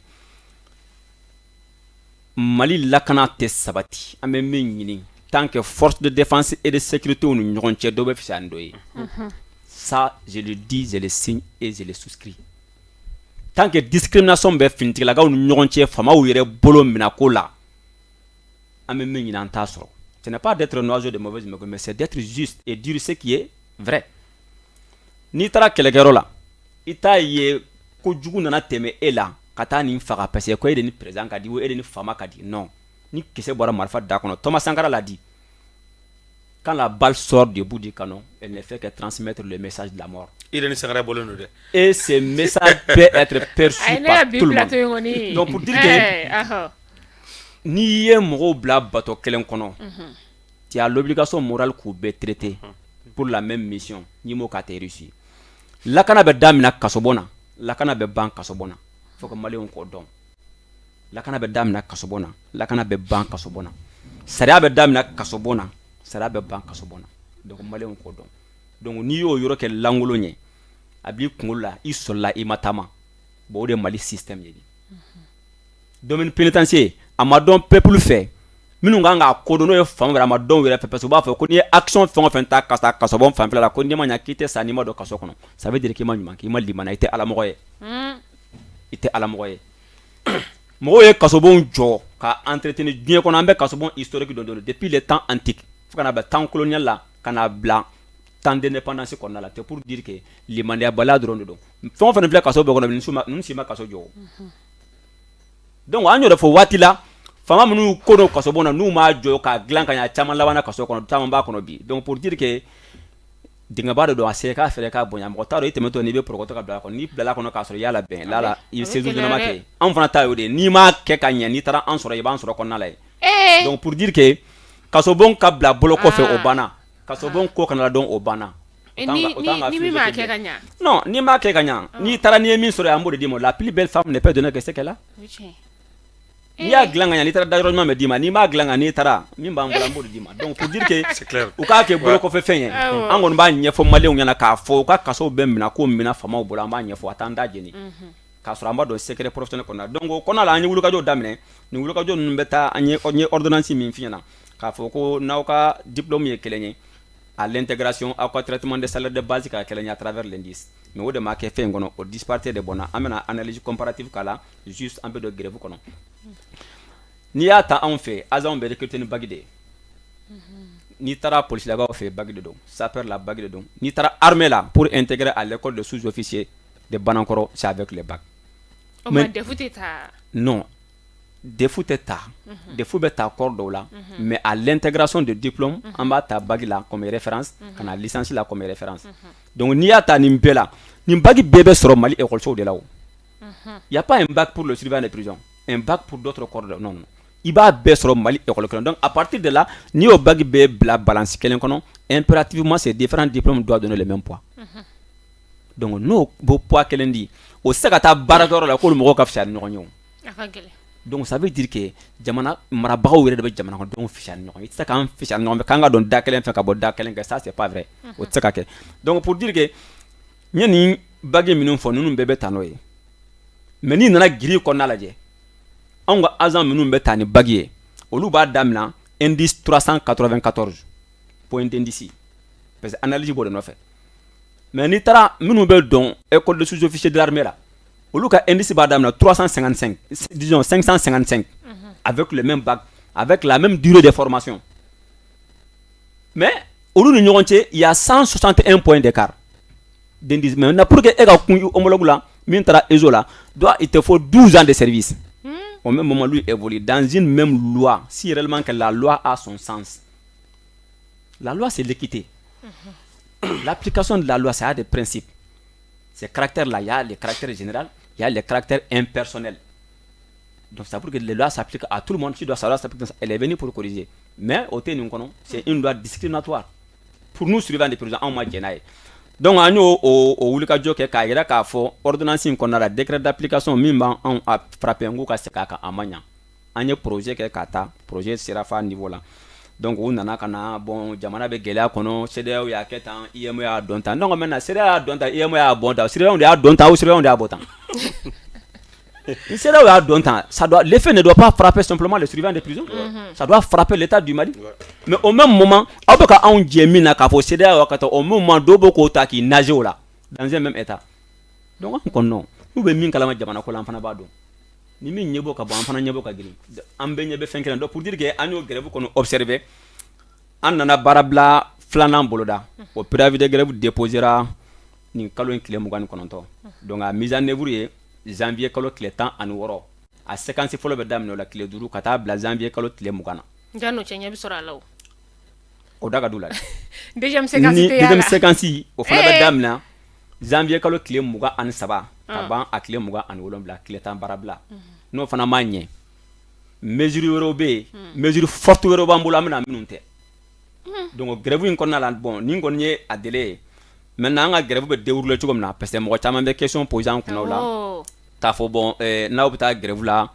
Mali lakana te sabati ambe min tant que force de défense et de sécurité on ñon ci do be fi sandoy. Ça, je le dis, je le signe et je le souscris. Tant que discrimination est finie, la gare nous n'aurons fama ou yere bolo minakola. Ce n'est pas d'être noiseux de mauvaise mais c'est d'être juste et dire ce qui est vrai. Ni tara kelekero la, ita ye ko jugu nana teme ela kata ni faga parce que ko ede ni président kadi ou ede ni fama kadi non. Ni kese bora marfa dakono. Thomas Sankara l'a dit. Quand la balle sort du bout du canon, elle ne fait que transmettre le message de la mort. Et ce message peut être perçu par tout le monde. Donc pour dire que ni ye moro bla bato kelen kono, tu as l'obligation morale qu'on peut traiter pour la même mission. Ni mo ka te réussi. La kana be damina kasobona, la kana be ban kasobona. Faut que Mali on ko don. La kana be damina kasobona, la kana be ban kasobona. Sariya be damina kasobona. Ça be ban kasobona donc malien ko don donc ni yo yoro ke langolo nye abi kungola isola imatama bo de Mali système yedi domaine pénitentiaire amadon peuple fait minu nga ko do no e fam vera amadon wera peuple so ba fa ko ni action fait ta kasa kasobon fam la ko ni ma nya kite sanima do kaso kono ça veut dire que ma nyuma ki ma limana ite ala moye i tɛ alamɔgɔ ye mɔgɔw ye kasobon jɔ ka entretenir diɲɛ kɔnɔ an bɛ kasobon historique dɔ don depuis les temps antiques fo kana bila temps colonial la kana bila temps d'indépendance kɔnɔna la c'est pour dire que limaniya baliya dɔrɔn de don fɛn o fɛn filɛ kaso bɛɛ kɔnɔ ninnu si ma kaso jɔ donc an y'o de fɔ waati la faama minnu ko n'o kasobon na n'u m'a jɔ k'a dilan ka ɲɛ caman labanna kaso kɔnɔ caman b'a kɔnɔ bi donc pour dire que dingɛba de don a se k'a fɛrɛ k'a bonya mɔgɔ t'a dɔn i tɛmɛtɔ n'i bɛ pɔrɔkɔtɔ ka bila a kɔnɔ n'i bilala kɔnɔ k'a sɔrɔ i y'a labɛn lala i ye séjour ɲɛnama kɛ anw fana ta y'o de ye n'i m'a kɛ ka ɲɛ n'i taara an sɔrɔ i b'an sɔrɔ kɔnɔna la ye donc pour dire que kasobon ka bila bolo kɔfɛ o banna kasobon ko kana la dɔn o banna ni min m'a kɛ ka ɲɛ non n'i m'a kɛ ka ɲɛ n'i taara n'i ye min sɔrɔ an b'o de d'i ma la plus belle femme ne peut donner que ce qu'elle a n'i y'a dilan ka ɲɛ n'i taara dayɔrɔ ɲuman bɛ d'i ma n'i m'a dilan ka n'i taara min b'an bolo an b'o de d'i ma donc pour dire que c'est clair u k'a kɛ bolo kɔfɛ fɛn ye an kɔni b'a ɲɛfɔ maliyɛnw ɲɛna k'a fɔ u ka kasow bɛ minɛ ko minɛ faamaw bolo an b'a ɲɛfɔ a t'an da jeni k'a sɔrɔ an b'a dɔn secret professionnel kɔnɔna donc o kɔnɔna la an ye wulikajɔw daminɛ nin wulikajɔ ninnu bɛ taa an ye ordonnance min f'i ɲɛna k'a fɔ ko n'aw ka diplôme ye kelen ye à l'intégration aw ka traitement de salaire de base ka kelen ye à travers l'indice mais o de ma kɛ fɛn in kɔnɔ o disparité de bɔnna an bɛna analyse comparative k'a la juste an bɛ don grève kɔnɔ n'i y'a ta anw fɛ agents bɛ recruter ni bague de ye n'i taara polisilakaw fɛ bague de don sapeur la bague de don n'i taara armée la pour intégrer à l'école de sous-officier de Banankɔrɔ c'est avec le bac mais defu tɛ taa non defu tɛ taa defu bɛ taa corps dɔw la mais à l'intégration de diplôme an b'a ta bague la comme référence ka na licence la comme référence donc n'i y'a ta nin bɛɛ la nin bague bɛɛ bɛ sɔrɔ Mali écolesow de la o y a pas un bac pour le surveillant de prison un bac pour d'autres corps de non i b'a bɛɛ sɔrɔ Mali école kelen donc à partir de là n'i y'o bague bɛɛ bila balance kelen kɔnɔ impérativement ces différents diplômes doivent donner le même poids donc n'o b'o poids kelen di o se ka taa baarakɛyɔrɔ la k'olu mɔgɔw ka fisa ni ɲɔgɔn ye o donc ça veut dire que jamana marabagaw yɛrɛ de bɛ jamana kɔnɔdenw fisa ni ɲɔgɔn ye i tɛ se k'an fisa ni ɲɔgɔn fɛ k'an ka dɔn da kelen fɛ ka bɔ da kelen kɛ ça c'est pas vrai o tɛ se ka kɛ donc pour dire que n ye nin bague minnu fɔ ninnu bɛɛ bɛ taa n'o ye mais n'i nana giri kɔnɔna lajɛ anw ka agent minnu bɛ taa ni bague ye olu b'a daminɛ indice 394 point d'indice parce que analyse b'o de nɔfɛ mais n'i taara minnu bɛ dɔn école de sous-officier de l'armée la olu ka indice b'a daminɛ 355 disons 555 avec le même bac avec la même durée de formation mais olu ni ɲɔgɔn cɛ il y a 161 points d'écart d'indice mais maintenant pour que e ka kun homologue la min taara ESO la il te faut 12 ans de service au même moment lui évolue dans une même loi si réellement que la loi a son sens. La loi c'est l'équité. L'application de la loi ça a des principes. Ces caractères là il y a les caractères généraux, il y a les caractères impersonnels. Donc ça veut dire que les lois s'appliquent à tout le monde. Si la loi s'applique, elle est venue pour corriger. Mais au Ténunkono, c'est une loi discriminatoire. Pour nous survivants des prisons en Madjenaï. Donc on au wulikajɔ kɛ k'a yira k'a fɔ ordonnance in kɔnɔna la décret d'application min b'an a frappé n k'u ka segin a kan a ma ɲa an ye projet kɛ k'a ta projet sera fa niveau la donc u nana ka na bon jamana bɛ gɛlɛya kɔnɔ CEDEAO y'a kɛ tan IMO y'a dɔn tan donc maintenant CEDEAO y'a dɔn tan IMO y'a bɔn tan surveillant de y'a dɔn tan ou surveillant de y'a bɔ tan ni CEDEAO y'a dɔn tan ça doit l'effet ne doit pas frapper simplement les surveillants de prison ça doit frapper l'État du Mali mais au même moment aw bɛ ka anw jɛ min na k'a fɔ CEDEAO ka taa au même moment dɔw bɛ k'o ta k'i nager o la dans un même état donc an kɔni non n'u bɛ min kalama jamana ko la an fana b'a dɔn ni min ɲɛbɔ ka bɔ an fana ɲɛbɔ ka girin an bɛɛ ɲɛ bɛ fɛn kelen donc pour dire que an y'o grève kɔni observer an nana baara bila filanan boloda o préavis de grève déposera nin kalo in tile 29 donc a mise en œuvre ye janvier kalo tile 16 a séquence fɔlɔ bɛ daminɛ o la tile 5 ka taa bila janvier kalo tile 20 na Jano cɛ ɲɛ bɛ sɔrɔ a la o da ka du la deuxième séquence tɛ y'a la deuxième séquence o fana bɛ daminɛ janvier kalo tile 23 ka ban a tile 27 tile 10 baara bila n'o fana ma ɲɛ mesure wɛrɛw bɛ yen mesure forte wɛrɛw b'an bolo an bɛna minnu tɛ donc grève in kɔnɔna la bon ni kɔni ye a délai ye maintenant an ka grève bɛ dérouler cogo min na parce que mɔgɔ caman bɛ question poser an kunna o la k'a fɔ bon n'aw bɛ taa grève la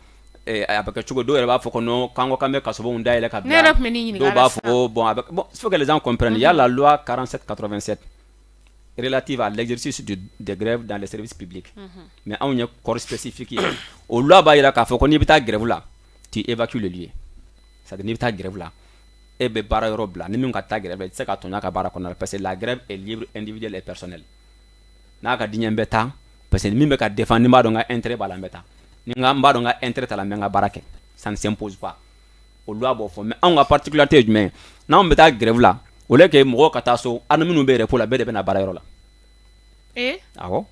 a bɛ kɛ cogo dɔw yɛrɛ b'a fɔ ko non k'an ko k'an bɛ kasobonw dayɛlɛ ka bila dɔw b'a fɔ ko bon bon il faut que les gens comprennent il y a la loi 47/87 relative à l'exercice de grève dans les services publics mais anw ye corps spécifique ye o loi b'a yira k'a fɔ ko n'i bɛ taa grève la tu évacues le lieu c'est-à-dire n'i bɛ taa grève la e bɛ baara yɔrɔ bila ni min ka taa grève la i tɛ se ka tɔɲɔ ka baara kɔnɔna la parce que la grève est libre individuelle et personnelle n'a ka di ɲɛ bɛ taa parce que min bɛ ka défendre ni b'a dɔn ka intérêt b'a la n bɛ taa ni n b'a dɔn ka intérêt t'a la n bɛ n ka baara kɛ ça ne s'impose pas o loi b'o fɔ mais anw ka particularité ye jumɛn ye n'anw bɛ taa grève la au lieu que mɔgɔw ka taa so an ni minnu bɛ repos la bɛɛ de bɛna baarayɔrɔ la awɔ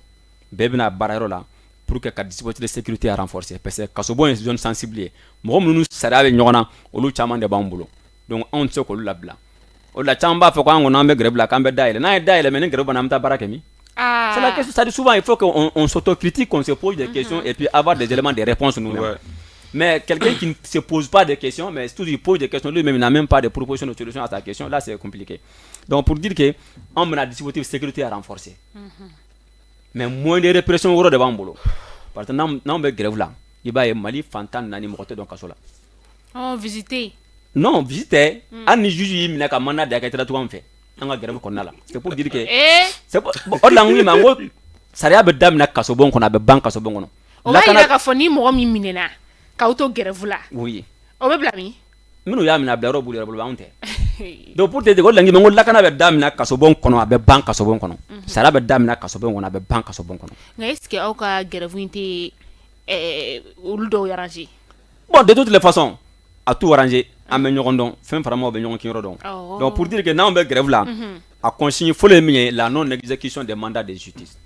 bɛɛ bɛna baarayɔrɔ la pour que ka dispositif de sécurité à renforcer parce que kasobon ye zone sensible ye mɔgɔ minnu sariya bɛ ɲɔgɔn na olu caman de b'an bolo donc anw tɛ se k'olu labila o la caman b'a fɔ ko an kɔni an bɛ grève la k'an bɛ dayɛlɛ n'an ye dayɛlɛ mais ni grève banna an bɛ taa baara kɛ min c'est la question, ça dit souvent il faut qu'on s'autocritique, qu'on se pose des questions et puis avoir des éléments de réponse nous-mêmes. Mais quelqu'un qui ne se pose pas de questions, mais surtout il pose des questions, lui-même il n'a même pas de proposition de solution à sa question, là c'est compliqué. Donc pour dire que on a des dispositifs de sécurité à renforcer. Mais moins de répression au devant boulot. Parce que non on grève là, il va y Mali fantan nani mokote donc kasola. Oh visiter. Non, visiter, an ni juge il n'a qu'à mandat de akatela tout en fait. An ka grève kɔnɔna la c'est pour dire que c'est o la ŋun ma n ko sariya bɛ daminɛ kasobon kɔnɔ a bɛ ban kasobon kɔnɔ o b'a yira k'a fɔ ni mɔgɔ min minɛna k'aw to grève la oui o bɛ bila min minnu y'a minɛ a bila yɔrɔ b'olu yɛrɛ bolo anw tɛ donc pour te dire o la ŋun ma n ko lakana bɛ daminɛ kasobon kɔnɔ a bɛ ban kasobon kɔnɔ sariya bɛ daminɛ kasobon kɔnɔ a bɛ ban kasobon kɔnɔ nka est ce que aw ka grève in tɛ olu dɔw arranger bon de toutes les façons a tout arranger an bɛ ɲɔgɔn dɔn fɛn faramaw bɛ ɲɔgɔn kinyɔrɔ dɔn donc pour dire que n'anw bɛ grève la a consigne fɔlɔ ye min ye la non exécution des mandats de justice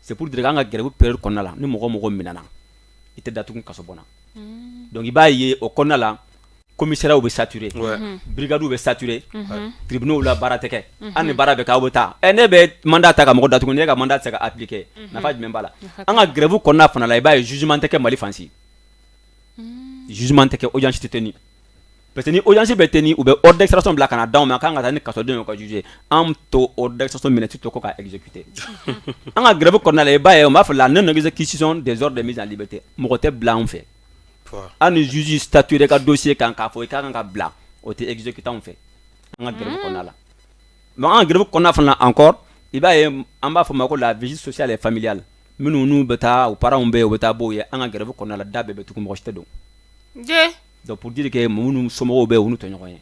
c'est pour dire que an ka grève période kɔnɔna la ni mɔgɔ minɛna i tɛ datugu kasobon na donc i b'a ye o kɔnɔna la commissariats bɛ saturé brigades bɛ saturé tribunaux la baara tɛ kɛ an ni baara bɛ kɛ aw bɛ taa ne bɛ mandat ta ka mɔgɔ datugu ne ka mandat tɛ se ka appliquer nafa jumɛn b'a la an ka grève kɔnɔna fana la i b'a ye jugement tɛ kɛ Mali fan si jugement tɛ kɛ audience tɛ tenue parce que ni audience bɛ tenue u bɛ ordre d'extradition bila ka na d'anw ma k'an ka taa ni kasoden ye ka juger an to ordre d'extradition minɛ to ko ka exécuter an ka grève kɔnɔna la i b'a ye on b'a fɔ la non exécution des ordres de mise en liberté mɔgɔ tɛ bila an fɛ an ni juge statué ka dossier kan k'a fɔ i ka kan ka bila o tɛ exécuter anw fɛ an ka grève kɔnɔna la mais an ka grève kɔnɔna fana encore i b'a ye an b'a fɔ ma ko la vigile sociale et familiale minnu n'u bɛ taa u parents bɛ yen u bɛ taa b'o ye an ka grève kɔnɔna la da bɛɛ bɛ tugu mɔgɔ si tɛ don donc pour dire que minnu somɔgɔw bɛ yen olu tɛ ɲɔgɔn ye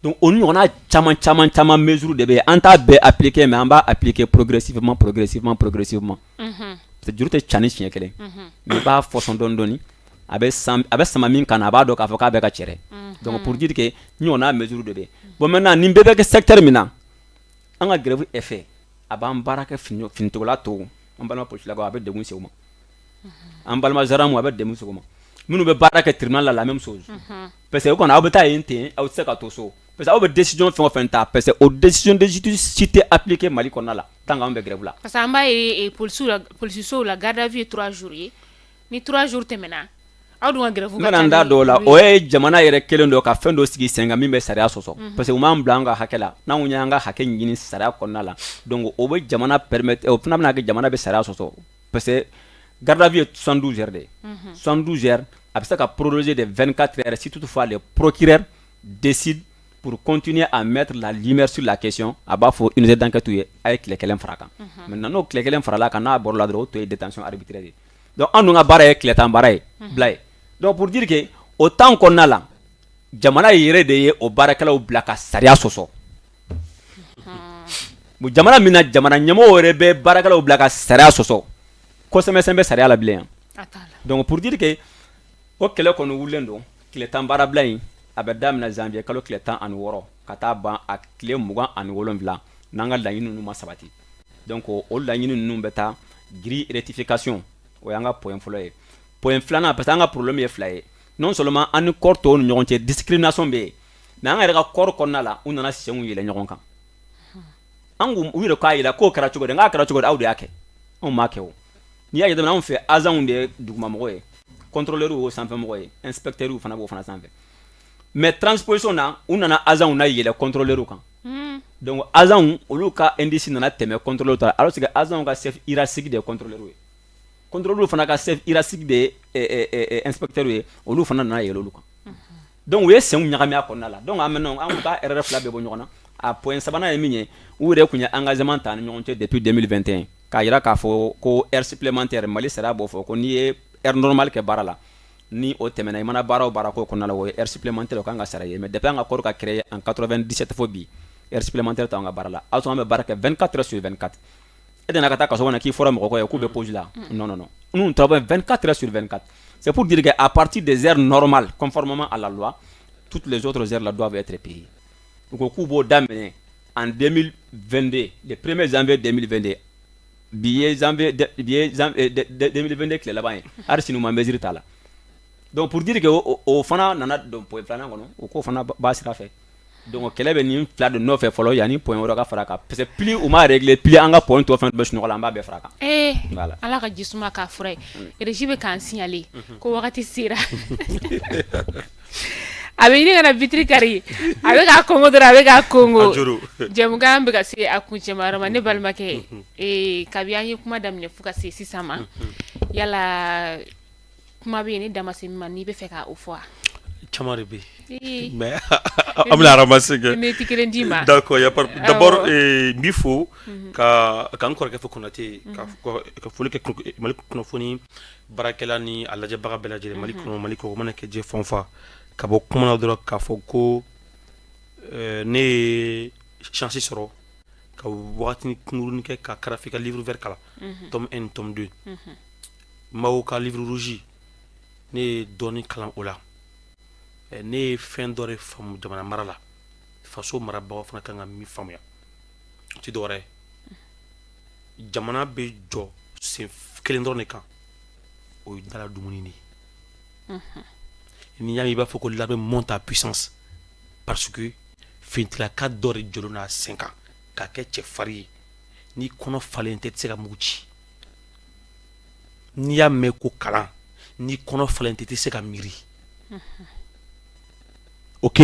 donc o ɲɔgɔnna caman mesure de bɛ yen an t'a bɛɛ appliquer mais an b'a appliquer progressivement parce que juru tɛ ca ni siɲɛ kelen mais i b'a fɔsɔn dɔɔni dɔɔni a bɛ sama min kan na a b'a dɔn k'a fɔ k'a bɛ ka cɛrɛ donc pour dire que ɲɔgɔnna mesure de bɛ yen bon maintenant nin bɛɛ bɛ kɛ secteur min na an ka grève effet a b'an baara kɛ finitogola tɔw an balima polisilakaw a bɛ degun se u ma an balima gendarme a bɛ degun se u ma minnu bɛ baara kɛ tribunal la même chose parce que o kɔni aw bɛ taa yen ten aw tɛ se ka to so parce que aw bɛ décision fɛn o fɛn ta parce que o décision de justice si tɛ appliquer Mali kɔnɔna la tant qu'anw bɛ grève la parce que an b'a ye polisisow la garde à vue ye 3 jours ye ni 3 jours tɛmɛna aw dun ka grève ka ca n da dɔw la o ye jamana yɛrɛ kelen dɔ ka fɛn dɔ sigi sen kan min bɛ sariya sɔsɔ parce que u m'an bila an ka hakɛ la n'anw y'an ka hakɛ ɲini sariya kɔnɔna la donc o bɛ jamana permettre o fana bɛna kɛ jamana bɛ sariya sɔsɔ parce que garde à vue ye 72 heures de 72 heures a bɛ se ka prolonger de 24 heures si toutefois le procureur décide pour continuer à mettre la lumière sur la question a b'a fɔ unité d'enquête ye a ye tile kelen fara kan maintenant n'o tile kelen farala kan n'a bɔra la dɔrɔn o to ye détention arbitraire ye donc an dun ka baara ye tile tan baara ye bila ye donc pour dire que o temps kɔnɔna la jamana yɛrɛ de ye o baarakɛlaw bila ka sariya sɔsɔ jamana min na jamana ɲɛmɔgɔw yɛrɛ bɛ baarakɛlaw bila ka sariya sɔsɔ kosɛbɛ bɛ sariya la bilen yan donc pour dire que o kɛlɛ kɔni wulilen don tile tan baarabila in a bɛ daminɛ janvier kalo tile 16 ka taa ban a tile 27 n'an ka laɲini ninnu ma sabati donc o laɲini ninnu bɛ taa grille rectification o y'an ka point fɔlɔ ye point filanan parce que an ka problème ye fila ye non seulement an ni corps tɔw ni ɲɔgɔn cɛ discrimination bɛ yen mais an yɛrɛ ka corps kɔnɔna la u nana senw yɛlɛ ɲɔgɔn kan an ko u yɛrɛ k'a yira k'o kɛra cogo di n k'a kɛra cogo di aw de y'a kɛ anw m'a kɛ o n'i y'a jateminɛ anw fɛ agents de ye dugumamɔgɔ ye contrôleur y'o sanfɛmɔgɔ ye inspecteur fana b'o fana sanfɛ mais transposition na u nana agents na yɛlɛ contrôleur kan donc agents olu ka indice nana tɛmɛ contrôleur ta alors que agents ka chef hiérarchique de contrôleur ye contrôleur fana ka chef hiérarchique de inspecteur ye olu fana nana yɛlɛ olu kan donc u ye senw ɲagami a kɔnɔna la donc an ko ka erreur fila bɛɛ bɔ ɲɔgɔn na a point sabanan ye min ye u yɛrɛ tun ye engagement ta ni ɲɔgɔn cɛ depuis 2021 k'a yira k'a fɔ ko heure supplémentaire Mali sariya b'o fɔ ko n'i ye heure normale kɛ baara la ni o tɛmɛna i mana baara o baara k'o kɔnɔna la o ye heure supplémentaire o kan ka sara ye mais depuis an ka corps ka créé en 97 fo bi heure supplémentaire t'anw ka baara la aw sɔn an bɛ baara kɛ 24 heures sur 24 et de nakata kaso qui fera moko ya coupe pause là. Non non non. Nous travaillons 24 heures sur 24. C'est pour dire qu'à partir des heures normales, conformément à la loi, toutes les autres heures là doivent être payées. Donc au coup d'amener en 2022, le 1er janvier 2022, billet janvier 2022 que là-bas, arsi nous mesure là. Donc pour dire que au fana nana donc point plan non, au ko fana basira fait. Donc kele be ni plat de 9 et follow yani point ora ka fraka. Parce que plus ou ma régler plus anga point to fin be sunu la mba be fraka. Voilà. Ala ka jisuma ka fure. Régime kan signaler ko wakati sira. Avec ni kana vitri kari avec a Congo dra avec a Congo jamuga ambe ka se akunche marama ne balmake kabiyanyi kuma damne fuka se sisama yala kuma be ni damase mani be feka au fois chamare be mais amla ramasser que ne tikelen dima d'accord il y a d'abord bifo ka encore que faut connater ka faut que malik kunofoni barakela ni alaje baga belaje malik kuno maliko manake je fonfa kabo kuma dro ka foko ne chance soro ka watni kunuruni ke ka graphique livre vert kala tome 1 tome 2 mawo ka livre rouge ne doni kalam ola ne fin dore fam jamana marala faso maraba fana kan mi famuya ti dore jamana be jo se kelen dore kan o dala dumuni ni ni yami ba foko l'armée monte à puissance parce que fintila 4 dore jolona 5 ans ka ke chefari ni kono falente tsega muchi ni ya me ko kala ni kono falente tsega miri ok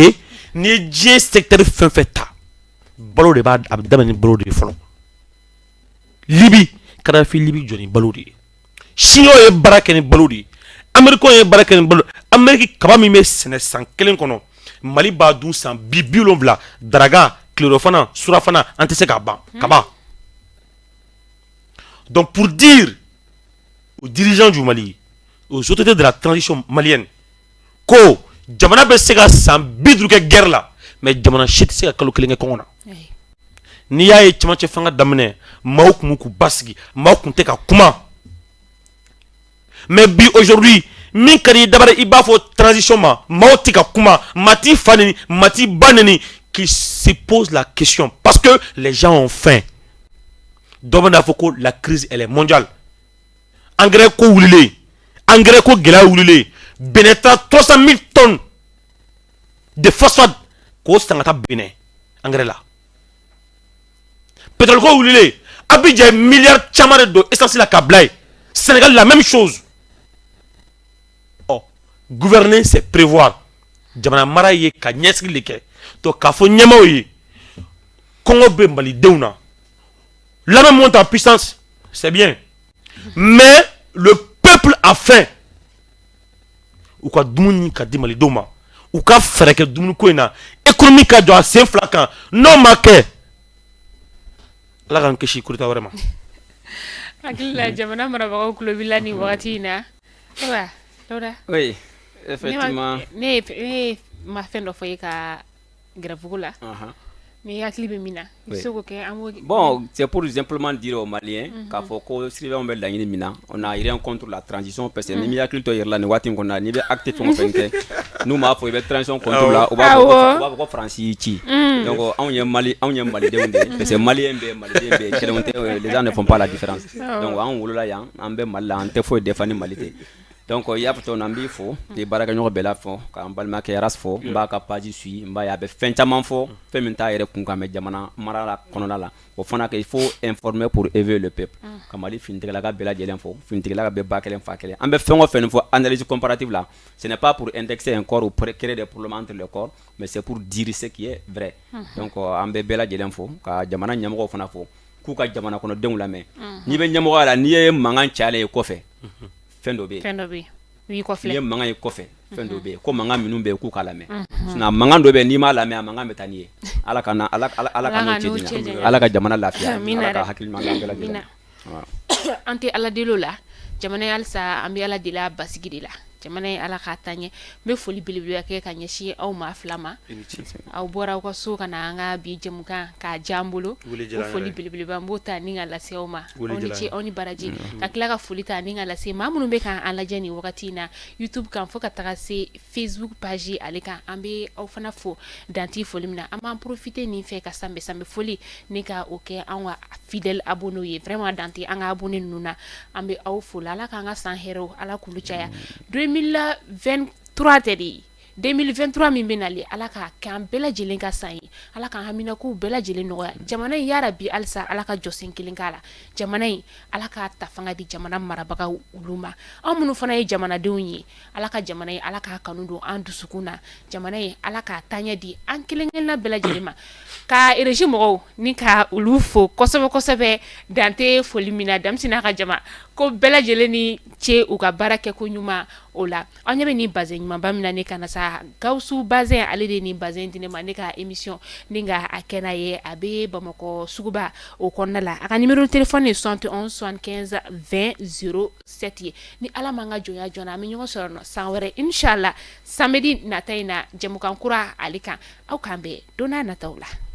ni je secteur fin feta balo de ba abdamani balo de folo libi kada fi libi joni balo de chino e baraka ni balo de ameriko e baraka ni balo ameriki kaba mi me sene san kelen kono mali ba dun san bibilon bla draga chlorofana surafana antese kaba kaba donc pour dire aux dirigeants du Mali aux autorités de la transition malienne ko jamana be sega san bidruke guerre la mais jamana shit sega kalo kelenge kongona ni yaye chamache fanga damne mauk muku basgi mauk te ka kuma mais bi aujourd'hui min kadi dabara ibafo transition ma mauti ka kuma mati fanini mati baneni qui se pose la question parce que les gens ont faim domanda foko la crise elle est mondiale engrais ko wulile engrais ko gela wulile beneta 300 000 tonnes de phosphate ko sangata bene engrais là pétrole ko wulile abidjan milliard chamare do essence la kablay Sénégal la même chose. Oh gouverner c'est prévoir jamana mara ye ka nyesri leke to ka fo nyama yi Congo be Mali deuna la même monte en puissance c'est bien mais le peuple a faim ou ka dumuni ka di Mali doma ou ka freke dumuni ko ina économique ka do a sen flakan non marqué la kan keshi kurita vraiment akila jamana mara ba ko bilani wakati na wa loda oui effectivement ne ma fendo foye ka gravula mais akili be mina soko ke bon c'est pour simplement dire aux Maliens qu'a faut que si on veut la mina on a rien contre la transition parce que ni akili to yerla ni wati ngona ni be actif on fait nous ma faut be transition contre la on va franci ci donc on y Mali de onde parce que Malien be les gens ne font pas la différence donc on wolola yan on be mal la on te faut défendre Malité donc il y a plutôt nambi fo de baraka ñoko bela fo ka balma ke ras fo mba ka page sui mba ya be fenchaman fo fementa yere kun ka me jamana marala konona la o fana que il faut informer pour éveiller le peuple kamali fintigala ka bela jelen fo fintigala ka be bakelen fa kelen ambe fengo fen fo analyse comparative là ce n'est pas pour indexer un corps ou créer des problèmes entre le corps mais c'est pour dire ce qui est vrai donc ambe bela jelen fo ka jamana nyamo fana fo ku ka jamana kono dengu la me ni be nyamo ala ni e mangan chale ko fe fendobe wi ko fle ye manga ye kofe fendobe ko manga minun be ku kala me na manga do be ni ma la me manga metanie ala kana ala no ala ka jamana lafiya ala ka hakil manga bela ante ala delo la jamana yalsa ambi ala dila basigidi la jamana ye ala k'a taɲɛ n bɛ foli belebele kɛ ka ɲɛsin aw ma fila ma aw bɔra aw ka so ka na an ka bi jɛmukan k'a diya n bolo o foli belebeleba n b'o ta ni ka lase aw ma aw ni ce aw ni baraji ka tila ka foli ta ni ka lase maa minnu bɛ k'an lajɛ nin wagati in na YouTube kan fo ka taga se Facebook page ale kan an bɛ aw fana fo danti foli min na an b'an profiter nin fɛ ka sanbɛ foli ni ka o kɛ an ka fidèle abonné ye vraiment danti an ka abonné ninnu na an bɛ aw fo ala k'an ka san hɛrɛw ala k'ulu caya 2023 tɛ de ye 2023 min bɛ nalen ala k'a k'an bɛɛ lajɛlen ka san ye ala k'an haminakow bɛɛ lajɛlen nɔgɔya jamana in yarabi halisa ala ka jɔsen kelen k'a la jamana in ala k'a ta fanga di jamana marabagaw olu ma an minnu fana ye jamanadenw ye ala ka jamana in ala k'a kanu don an dusukun na jamana in ala k'a taɲɛ di an kelen kelenna bɛɛ lajɛlen ma ka RG mɔgɔw ni ka olu fo kosɛbɛ kosɛbɛ dante foli min na denmisɛnnin ka jama ko bɛɛ lajɛlen ni ce u ka baara kɛ ko ɲuman o la an ɲɛ bɛ nin bazɛn ɲumanba min na ne kana sa Gawusu bazɛn ale de nin bazɛn di ne ma ne ka émission ni ka a kɛ n'a ye a bɛ Bamakɔ suguba o kɔnɔna la a ka numéro de téléphone ye 71 75 20 07 ye ni ala m'an ka jɔnya joona an bɛ ɲɔgɔn sɔrɔ nɔ san wɛrɛ inchallah samedi nata in na jɛmukan kura ale kan aw k'an bɛn don n'a nataw la